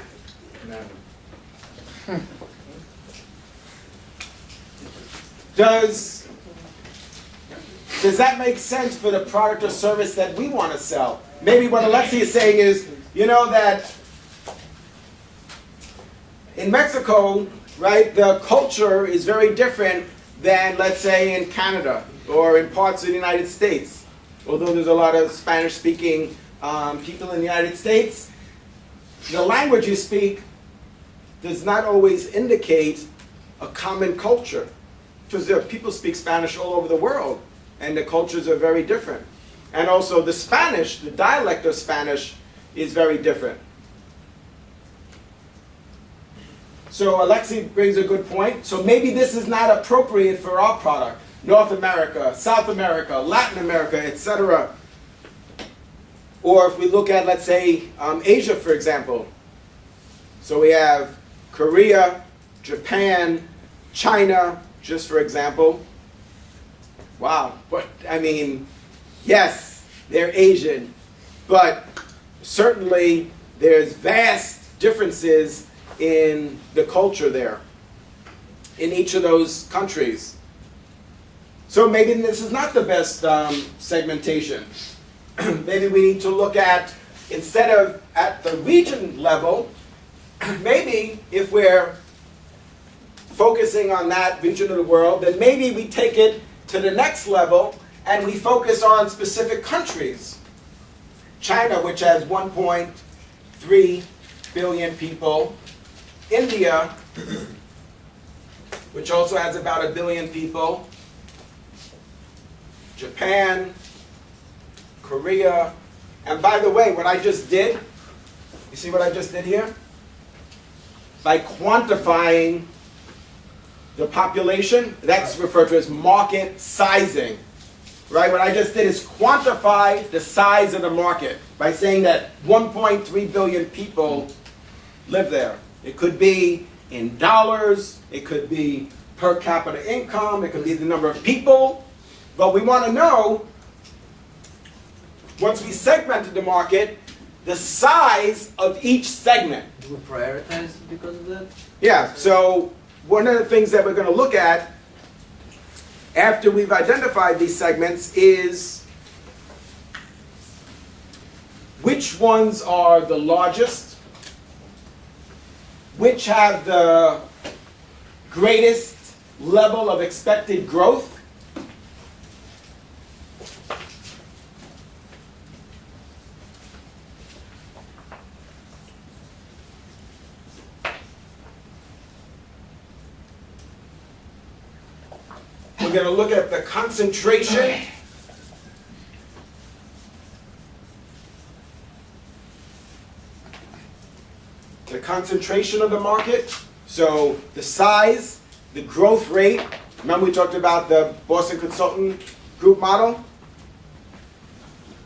Does that make sense for the product or service that we want to sell? Maybe what Alexi is saying is, you know, that in Mexico, right, the culture is very different than, let's say, in Canada or in parts of the United States. Although there's a lot of Spanish-speaking people in the United States, the language you speak does not always indicate a common culture. Because there are people speak Spanish all over the world, and the cultures are very different. And also the Spanish, the dialect of Spanish is very different. So Alexi brings a good point. So maybe this is not appropriate for our product. North America, South America, Latin America, etc. Or if we look at, let's say, Asia, for example. So we have Korea, Japan, China, just for example. Wow, but I mean, yes, they're Asian, but certainly there's vast differences in the culture there, in each of those countries. So maybe this is not the best segmentation. Maybe we need to look at, instead of at the region level, maybe if we're focusing on that region of the world, then maybe we take it to the next level and we focus on specific countries. China, which has 1.3 billion people. India, which also has about 1 billion people. Japan, Korea. And by the way, what I just did, you see what I just did here? By quantifying the population, that's referred to as market sizing. Right? What I just did is quantify the size of the market by saying that 1.3 billion people live there. It could be in dollars, it could be per capita income, it could be the number of people. But we want to know, once we segmented the market, the size of each segment. Do we prioritize because of that? Yeah, so one of the things that we're going to look at after we've identified these segments is which ones are the largest, which have the greatest level of expected growth, we're going to look at the concentration, of the market. So the size, the growth rate. Remember we talked about the Boston Consultant Group model?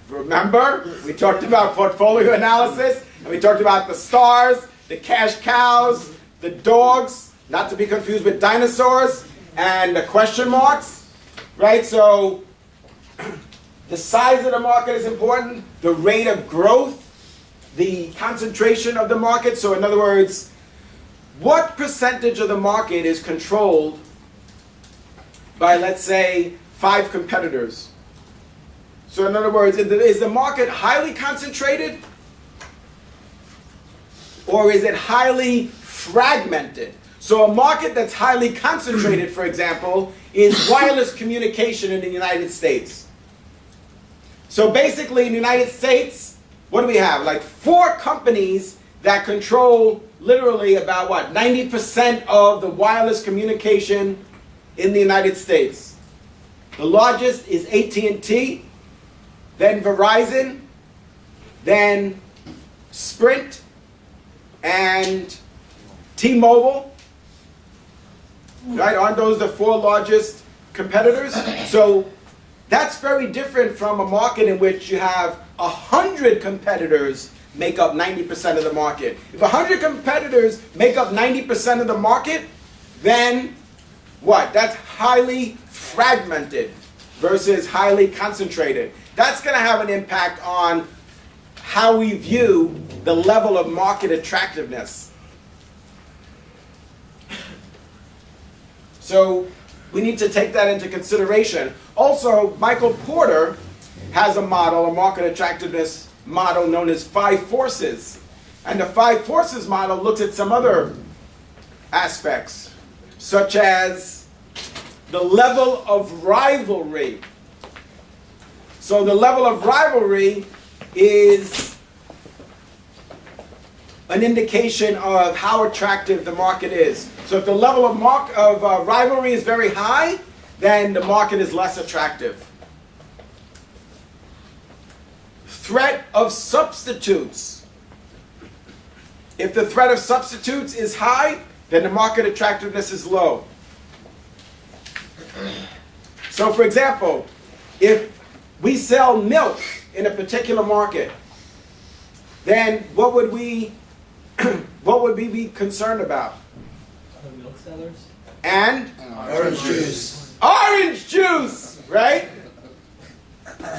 Remember? We talked about portfolio analysis, and we talked about the stars, the cash cows, the dogs, not to be confused with dinosaurs, and the question marks, right? So the size of the market is important, the rate of growth, the concentration of the market. So in other words, what percentage of the market is controlled by, let's say, 5 competitors? So in other words, is the market highly concentrated? Or is it highly fragmented? So a market that's highly concentrated, for example, is wireless communication in the United States. So basically in the United States, what do we have? Like 4 companies that control literally about what? 90% of the wireless communication in the United States. The largest is AT&T, then Verizon, then Sprint, and T-Mobile. Right? Aren't those the 4 largest competitors? So that's very different from a market in which you have 100 competitors make up 90% of the market. If 100 competitors make up 90% of the market, then what? That's highly fragmented versus highly concentrated. That's going to have an impact on how we view the level of market attractiveness. So we need to take that into consideration. Also, Michael Porter has a model, a market attractiveness model known as 5 forces. And the 5 forces model looks at some other aspects, such as the level of rivalry. So the level of rivalry is an indication of how attractive the market is. So if the level of rivalry is very high, then the market is less attractive. Threat of substitutes. If the threat of substitutes is high, then the market attractiveness is low. So for example, if we sell milk in a particular market, then what would we be concerned about? The milk sellers? And Orange juice. orange juice, right?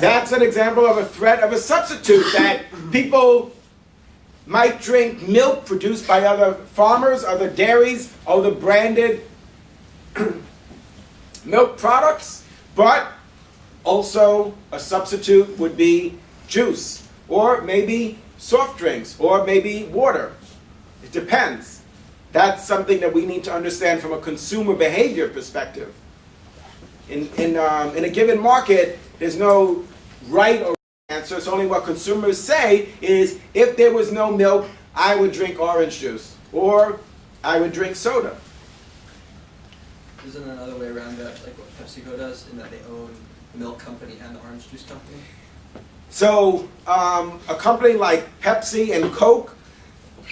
That's an example of a threat of a substitute, that people might drink milk produced by other farmers, other dairies, other branded milk products, but also a substitute would be juice, or maybe soft drinks, or maybe water. It depends. That's something that we need to understand from a consumer behavior perspective. In a given market, there's no right or wrong answer. It's only what consumers say is, if there was no milk, I would drink orange juice, or I would drink soda. Isn't there another way around that, like what PepsiCo does, in that they own the milk company and the orange juice company? So a company like Pepsi and Coke,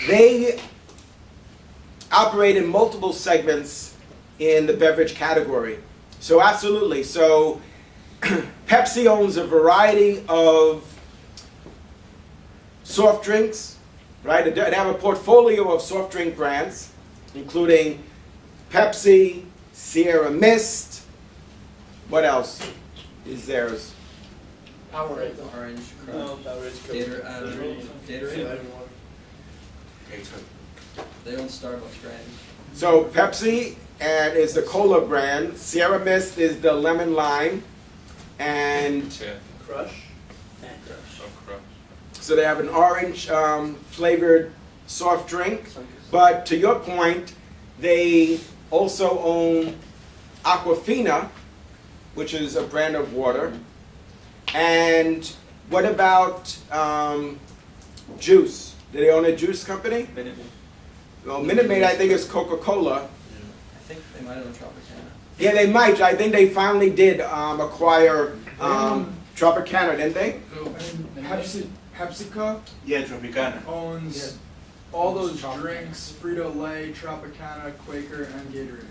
they operate in multiple segments in the beverage category. So absolutely. So Pepsi owns a variety of soft drinks, right? They have a portfolio of soft drink brands, including Pepsi, Sierra Mist. What else is theirs? Powerade. Orange, No, Crush, Gatorade. Gatorade. They own Starbucks brand. So Pepsi is the cola brand. Sierra Mist is the lemon lime, and Yeah. Crush. Oh, crap. so they have an orange flavored soft drink. But to your point, they also own Aquafina, which is a brand of water. And what about juice? Do they own a juice company? Minute Maid. Well, Minute Maid, I think, is Coca-Cola. I think they might own Tropicana. Yeah, they might. I think they finally did acquire Tropicana, didn't they? PepsiCo Yeah, Tropicana. owns all those drinks: Frito-Lay, Tropicana, Quaker, and Gatorade.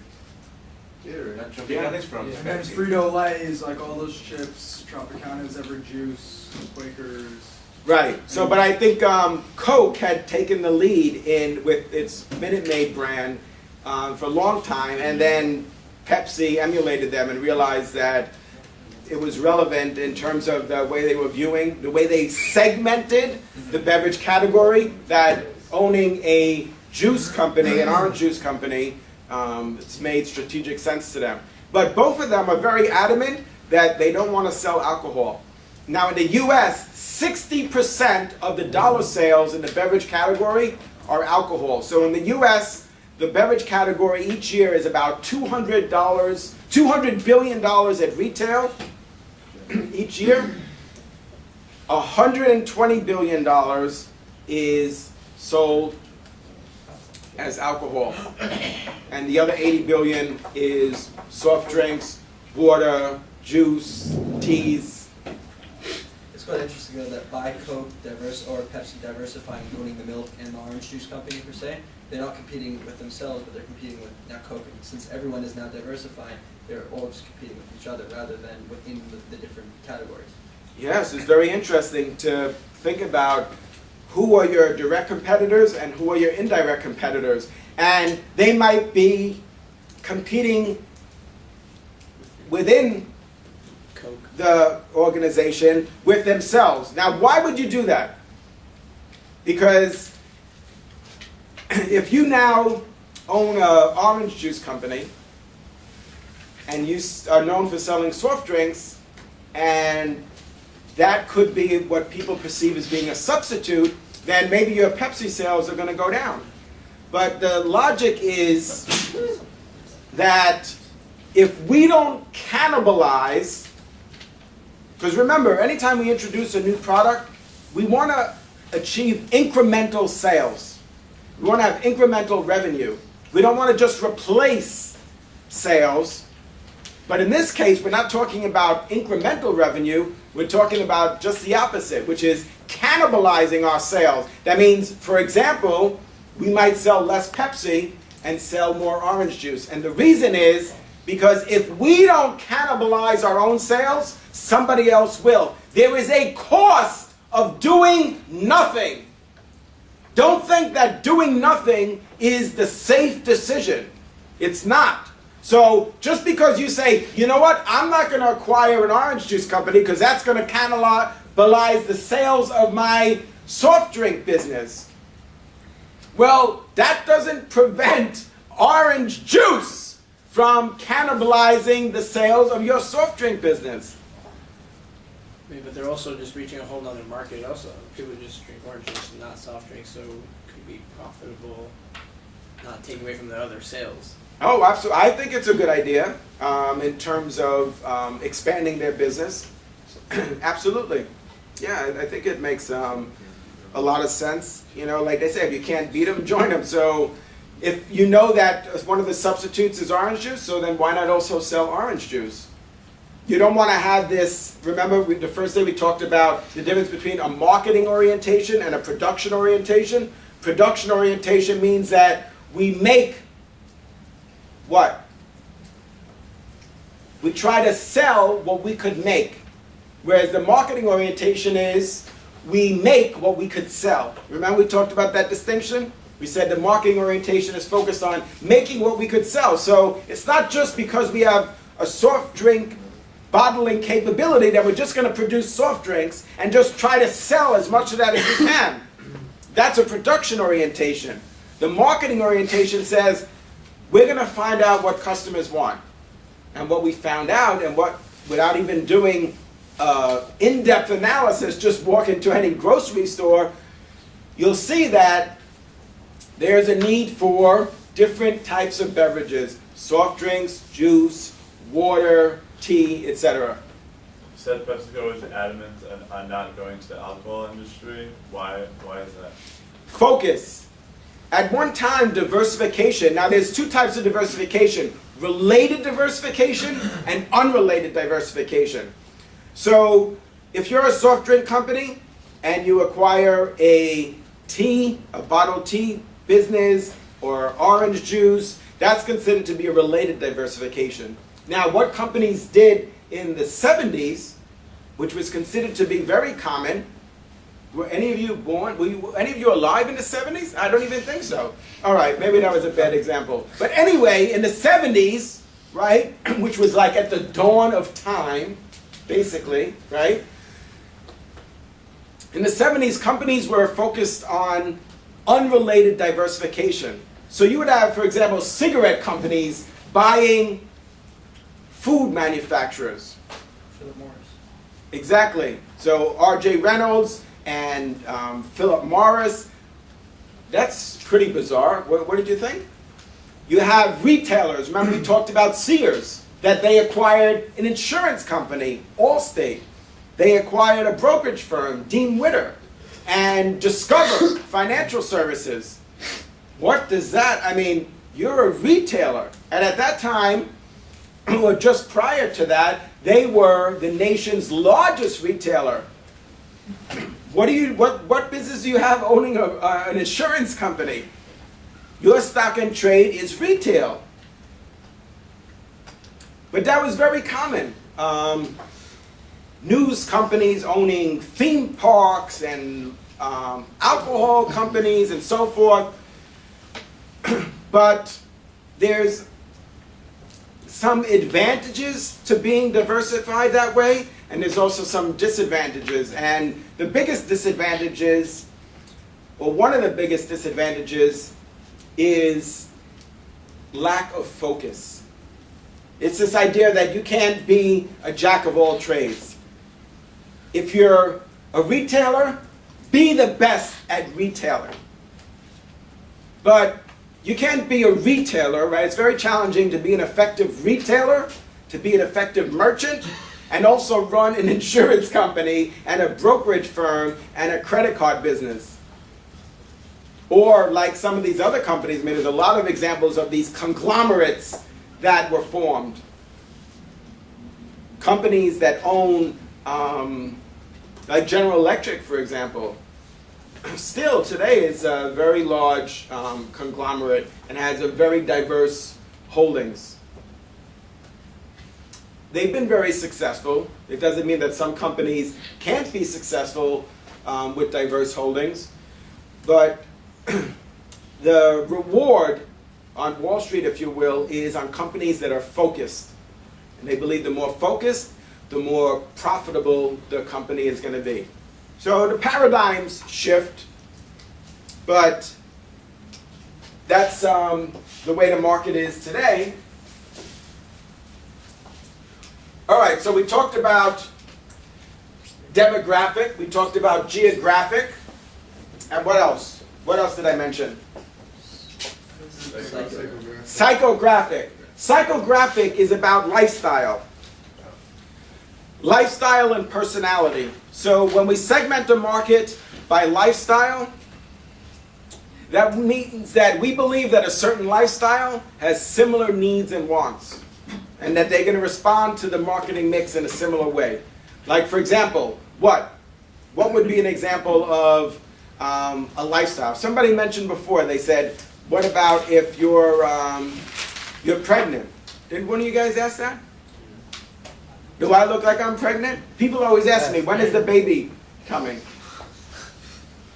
That Tropicana is from And then Pepsi. Frito-Lay is like all those chips. Tropicana is every juice. Quaker's. Right. So, but I think Coke had taken the lead with its Minute Maid brand for a long time, and then Pepsi emulated them and realized that it was relevant in terms of the way they were viewing, the way they segmented the beverage category, that owning a juice company, an orange juice company, it's made strategic sense to them. But both of them are very adamant that they don't want to sell alcohol. Now in the US, 60% of the dollar sales in the beverage category are alcohol. So in the US, the beverage category each year is about $200 billion at retail each year. $120 billion is sold as alcohol. And the other 80 billion is soft drinks, water, juice, teas. It's quite interesting though that by Coke or Pepsi diversifying, owning the milk and the orange juice company per se, they're not competing with themselves, but they're competing with now Coke. And since everyone is now diversified, they're all just competing with each other rather than within the different categories. Yes, it's very interesting to think about who are your direct competitors and who are your indirect competitors. And they might be competing within the organization with themselves. Now, why would you do that? Because if you now own an orange juice company and you are known for selling soft drinks, and that could be what people perceive as being a substitute, then maybe your Pepsi sales are going to go down. But the logic is that if we don't cannibalize, because remember, anytime we introduce a new product, we want to achieve incremental sales. We want to have incremental revenue. We don't want to just replace sales. But in this case, we're not talking about incremental revenue. We're talking about just the opposite, which is cannibalizing our sales. That means, for example, we might sell less Pepsi and sell more orange juice. And the reason is because if we don't cannibalize our own sales, somebody else will. There is a cost of doing nothing. Don't think that doing nothing is the safe decision. It's not. So just because you say, you know what, I'm not going to acquire an orange juice company because that's going to cannibalize the sales of my soft drink business. Well, that doesn't prevent orange juice from cannibalizing the sales of your soft drink business. I mean, but they're also just reaching a whole nother market also. People just drink orange juice and not soft drinks, so it could be profitable, not taking away from the other sales. Oh, absolutely. I think it's a good idea in terms of expanding their business. Absolutely. Yeah, I think it makes a lot of sense. You know, like they say, if you can't beat them, join them. So if you know that one of the substitutes is orange juice, so then why not also sell orange juice? You don't want to have this, remember the first day we talked about the difference between a marketing orientation and a production orientation. Production orientation means that we make what? We try to sell what we could make. Whereas the marketing orientation is we make what we could sell. Remember we talked about that distinction? We said the marketing orientation is focused on making what we could sell. So it's not just because we have a soft drink bottling capability that we're just going to produce soft drinks and just try to sell as much of that as we can. That's a production orientation. The marketing orientation says we're going to find out what customers want. And what we found out, and what, without even doing in-depth analysis, just walk into any grocery store, you'll see that there's a need for different types of beverages. Soft drinks, juice, water, tea, etc. You said PepsiCo is adamant on not going to the alcohol industry. Why is that? Focus. At one time, diversification. Now there's two types of diversification. Related diversification and unrelated diversification. So if you're a soft drink company and you acquire a bottled tea business or orange juice, that's considered to be a related diversification. Now what companies did in the 70s, which was considered to be very common, were any of you born? Were any of you alive in the 70s? I don't even think so. All right, maybe that was a bad example. But anyway, in the 70s, right, which was like at the dawn of time, basically, right? In the 70s, companies were focused on unrelated diversification. So you would have, for example, cigarette companies buying food manufacturers. Philip Morris. Exactly. So R.J. Reynolds and Philip Morris, that's pretty bizarre. What did you think? You have retailers. Remember we talked about Sears, that they acquired an insurance company, Allstate. They acquired a brokerage firm, Dean Witter, and Discover Financial Services. What does that, I mean, you're a retailer. And at that time, or just prior to that, they were the nation's largest retailer. What business do you have owning an insurance company? Your stock and trade is retail. But that was very common. News companies owning theme parks and alcohol companies and so forth. But there's some advantages to being diversified that way, and there's also some disadvantages. And the biggest disadvantages, or one of the biggest disadvantages, is lack of focus. It's this idea that you can't be a jack of all trades. If you're a retailer, be the best at retailing. But you can't be a retailer, right? It's very challenging to be an effective retailer, to be an effective merchant, and also run an insurance company and a brokerage firm and a credit card business. Or like some of these other companies, I mean, there's a lot of examples of these conglomerates that were formed. Companies that own, like General Electric, for example, still today is a very large conglomerate and has a very diverse holdings. They've been very successful. It doesn't mean that some companies can't be successful with diverse holdings, but the reward on Wall Street, if you will, is on companies that are focused. And they believe the more focused, the more profitable the company is going to be. So the paradigms shift, but that's the way the market is today. All right, so we talked about demographic, we talked about geographic, and what else? What else did I mention? Psychographic. Psychographic is about lifestyle. Lifestyle and personality. So when we segment the market by lifestyle, that means that we believe that a certain lifestyle has similar needs and wants, and that they're going to respond to the marketing mix in a similar way. Like, for example, what would be an example of a lifestyle? Somebody mentioned before, they said, what about if you're pregnant? Didn't one of you guys ask that? Do I look like I'm pregnant? People always ask me, when is the baby coming?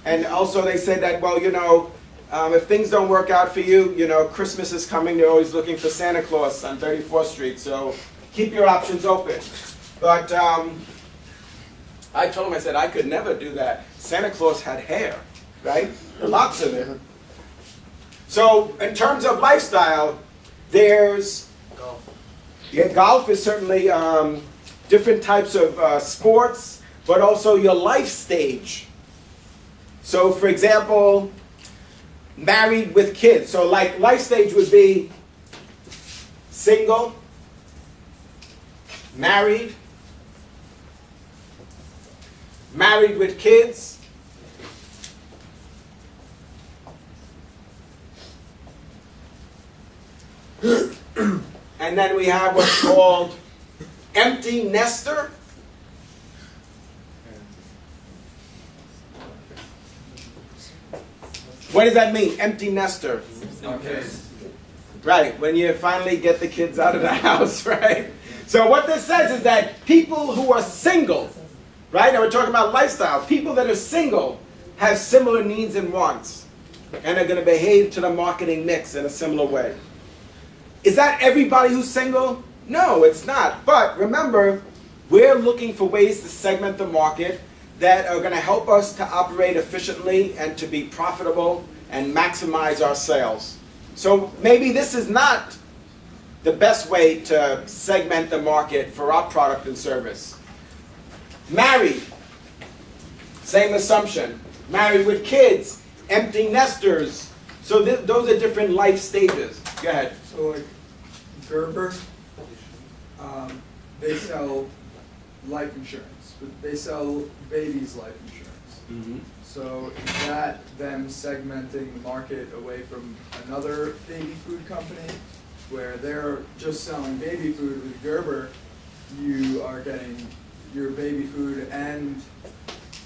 And also they said that, well, you know, if things don't work out for you, you know, Christmas is coming, they're always looking for Santa Claus on 34th Street, so keep your options open. But I told him, I said, I could never do that. Santa Claus had hair, right? Lots of it. So in terms of lifestyle, there's golf. Yeah, golf is certainly different types of sports, but also your life stage. So for example, married with kids. So like life stage would be single, married, married with kids, and then we have what's called empty nester. What does that mean, empty nester? Okay. Right, when you finally get the kids out of the house, right? So what this says is that people who are single, right, and we're talking about lifestyle, people that are single have similar needs and wants and are going to behave to the marketing mix in a similar way. Is that everybody who's single? No, it's not. But remember, we're looking for ways to segment the market that are going to help us to operate efficiently and to be profitable and maximize our sales. So maybe this is not the best way to segment the market for our product and service. Married, same assumption. Married with kids, empty nesters. So those are different life stages. Go ahead. So like Gerber, they sell life insurance, but they sell babies life insurance. Mm-hmm. So is that them segmenting the market away from another baby food company where they're just selling baby food? With Gerber, you are getting your baby food and,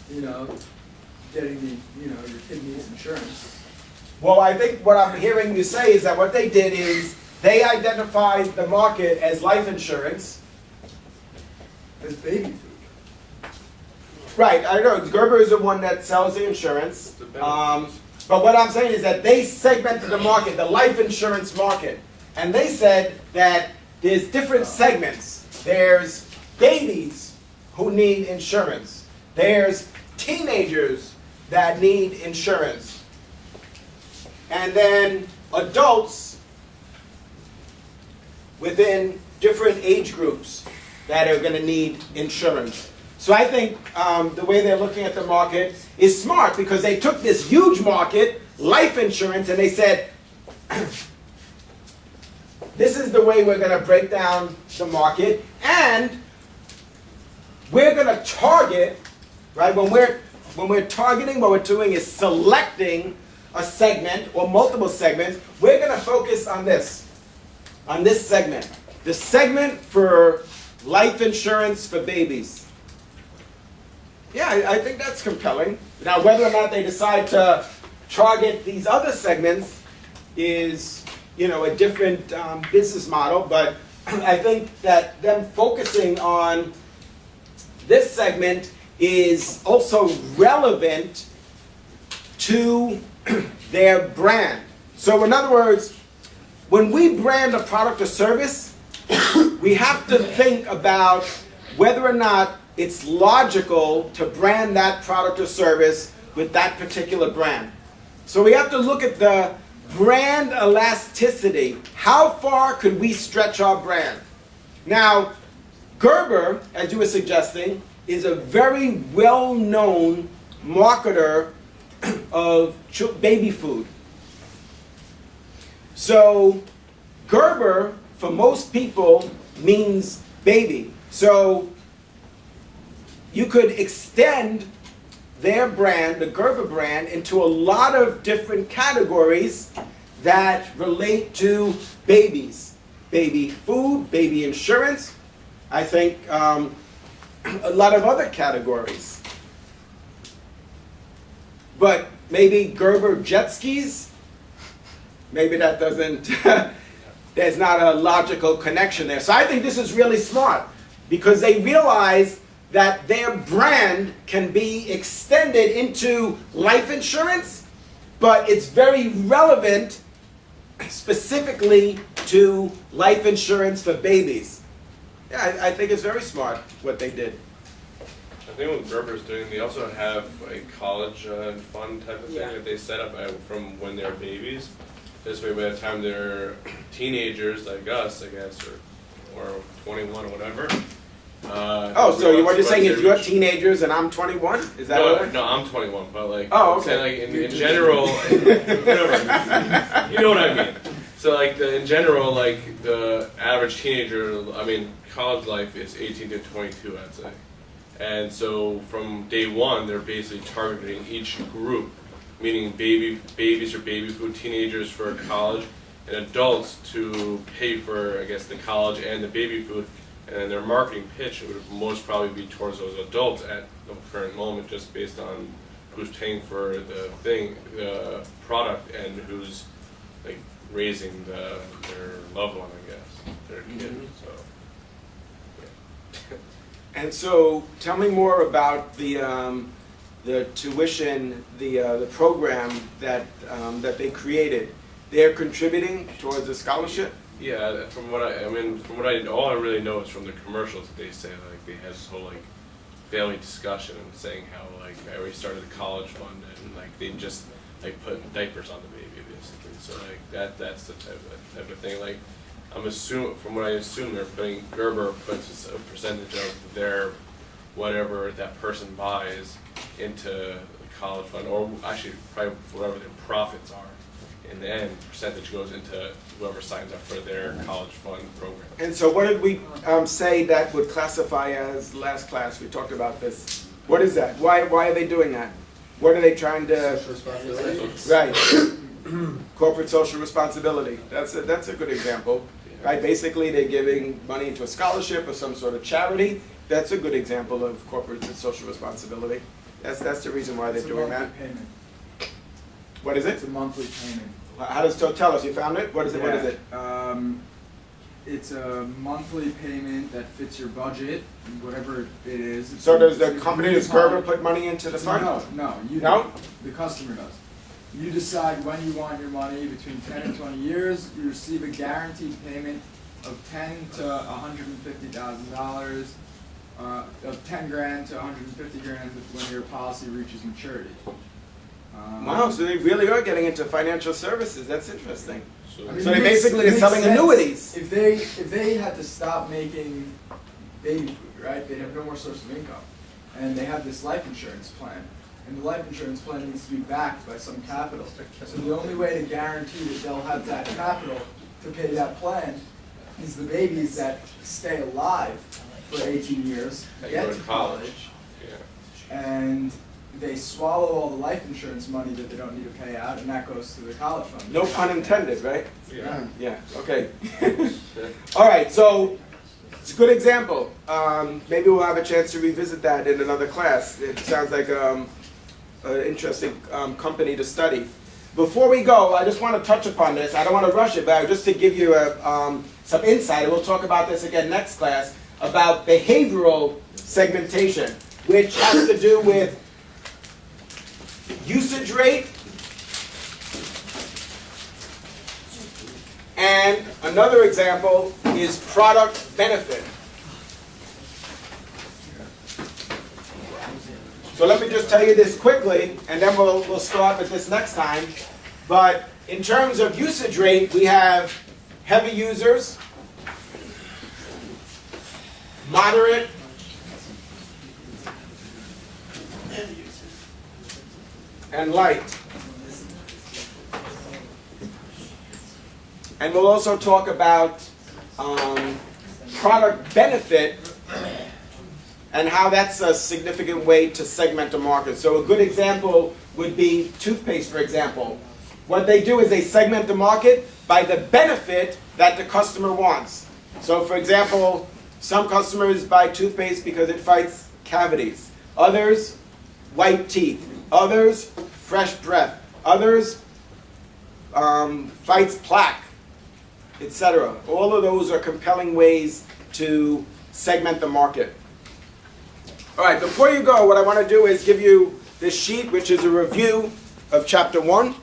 you know, getting the, you know, your kid needs insurance. Well, I think what I'm hearing you say is that what they did is they identified the market as life insurance. As baby food. Right, I know. Gerber is the one that sells the insurance. But what I'm saying is that they segmented the market, the life insurance market. And they said that there's different segments. There's babies who need insurance. There's teenagers that need insurance. And then adults within different age groups that are going to need insurance. So I think the way they're looking at the market is smart, because they took this huge market, life insurance, and they said, this is the way we're going to break down the market, and we're going to target, right, when we're targeting, what we're doing is selecting a segment or multiple segments, we're going to focus on this segment. The segment for life insurance for babies. Yeah, I think that's compelling. Now, whether or not they decide to target these other segments is, a different business model, but I think that them focusing on this segment is also relevant to their brand. So in other words, when we brand a product or service, we have to think about whether or not it's logical to brand that product or service with that particular brand. So we have to look at the brand elasticity. How far could we stretch our brand? Now, Gerber, as you were suggesting, is a very well-known marketer of baby food. So Gerber, for most people, means baby. So you could extend their brand, the Gerber brand, into a lot of different categories that relate to babies. Baby food, baby insurance, I think a lot of other categories. But maybe Gerber jet skis, maybe that doesn't, there's not a logical connection there. So I think this is really smart because they realize that their brand can be extended into life insurance, but it's very relevant specifically to life insurance for babies. Yeah, I think it's very smart what they did. I think what Gerber's doing, they also have a college fund type of thing Yeah. that they set up from when they're babies. This way, by the time they're teenagers, like us, I guess, or 21 or whatever. So what you're saying is you're teenagers and I'm 21? Is that what? No, I'm 21, but like, Oh, I'm saying, okay. like in general, whatever, you know what I mean. So like in general, like the average teenager, I mean, college life is 18 to 22, I'd say. And so from day one, they're basically targeting each group, meaning babies or baby food, teenagers for college, and adults to pay for, I guess, the college and the baby food. And then their marketing pitch would most probably be towards those adults at the current moment, just based on who's paying for the product, and who's like raising their loved one, I guess, their kid. So. Yeah. And so, tell me more about the tuition, the program that they created. They're contributing towards the scholarship. Yeah, from what I all I really know is from the commercials that they say, like they had this whole like family discussion and saying how like I already started a college fund and like they just like put diapers on the baby basically. So like that's the type of thing. Like from what I assume they're putting, Gerber puts a percentage of their whatever that person buys into the college fund, or actually probably whatever their profits are. In the end, percentage goes into whoever signs up for their college fund program. And so what did we say that would classify as last class? We talked about this. What is that? Why are they doing that? What are they trying to... Social responsibility. Right. Corporate social responsibility. That's a good example. Right? Basically, they're giving money into a scholarship or some sort of charity. That's a good example of corporate social responsibility. That's the reason why they're doing that. Payment. What is it? It's a monthly payment. How does it tell us? You found it? What is it? What is it? It's a monthly payment that fits your budget, whatever it is. So does the company, does Gerber put money into the fund? No, you No? don't. The customer does. You decide when you want your money, between 10 and 20 years. You receive a guaranteed payment of $10 to $150,000, of 10 grand to 150 grand when your policy reaches maturity. Wow, so they really are getting into financial services. That's interesting. So, I mean, So they it makes- basically it are makes selling sense. annuities. If they had to stop making baby food, right, they'd have no more source of income. And they have this life insurance plan. And the life insurance plan needs to be backed by some capital. So the only way to guarantee that they'll have that capital to pay that plan is the babies that stay alive for 18 years, That get go to to college. college, yeah. and they swallow all the life insurance money that they don't need to pay out, and that goes to the college fund. No pun intended, right? Yeah. Yeah, okay. All right, so it's a good example. Maybe we'll have a chance to revisit that in another class. It sounds like an interesting company to study. Before we go, I just want to touch upon this. I don't want to rush it, but just to give you some insight, and we'll talk about this again next class, about behavioral segmentation, which has to do with usage rate, and another example is product benefit. So let me just tell you this quickly, and then we'll start with this next time. But in terms of usage rate, we have heavy users, moderate, and light. And we'll also talk about product benefit and how that's a significant way to segment the market. So a good example would be toothpaste, for example. What they do is they segment the market by the benefit that the customer wants. So for example, some customers buy toothpaste because it fights cavities. Others, white teeth. Others, fresh breath. Others, fights plaque, etc. All of those are compelling ways to segment the market. All right, before you go, what I want to do is give you this sheet, which is a review of Chapter 1.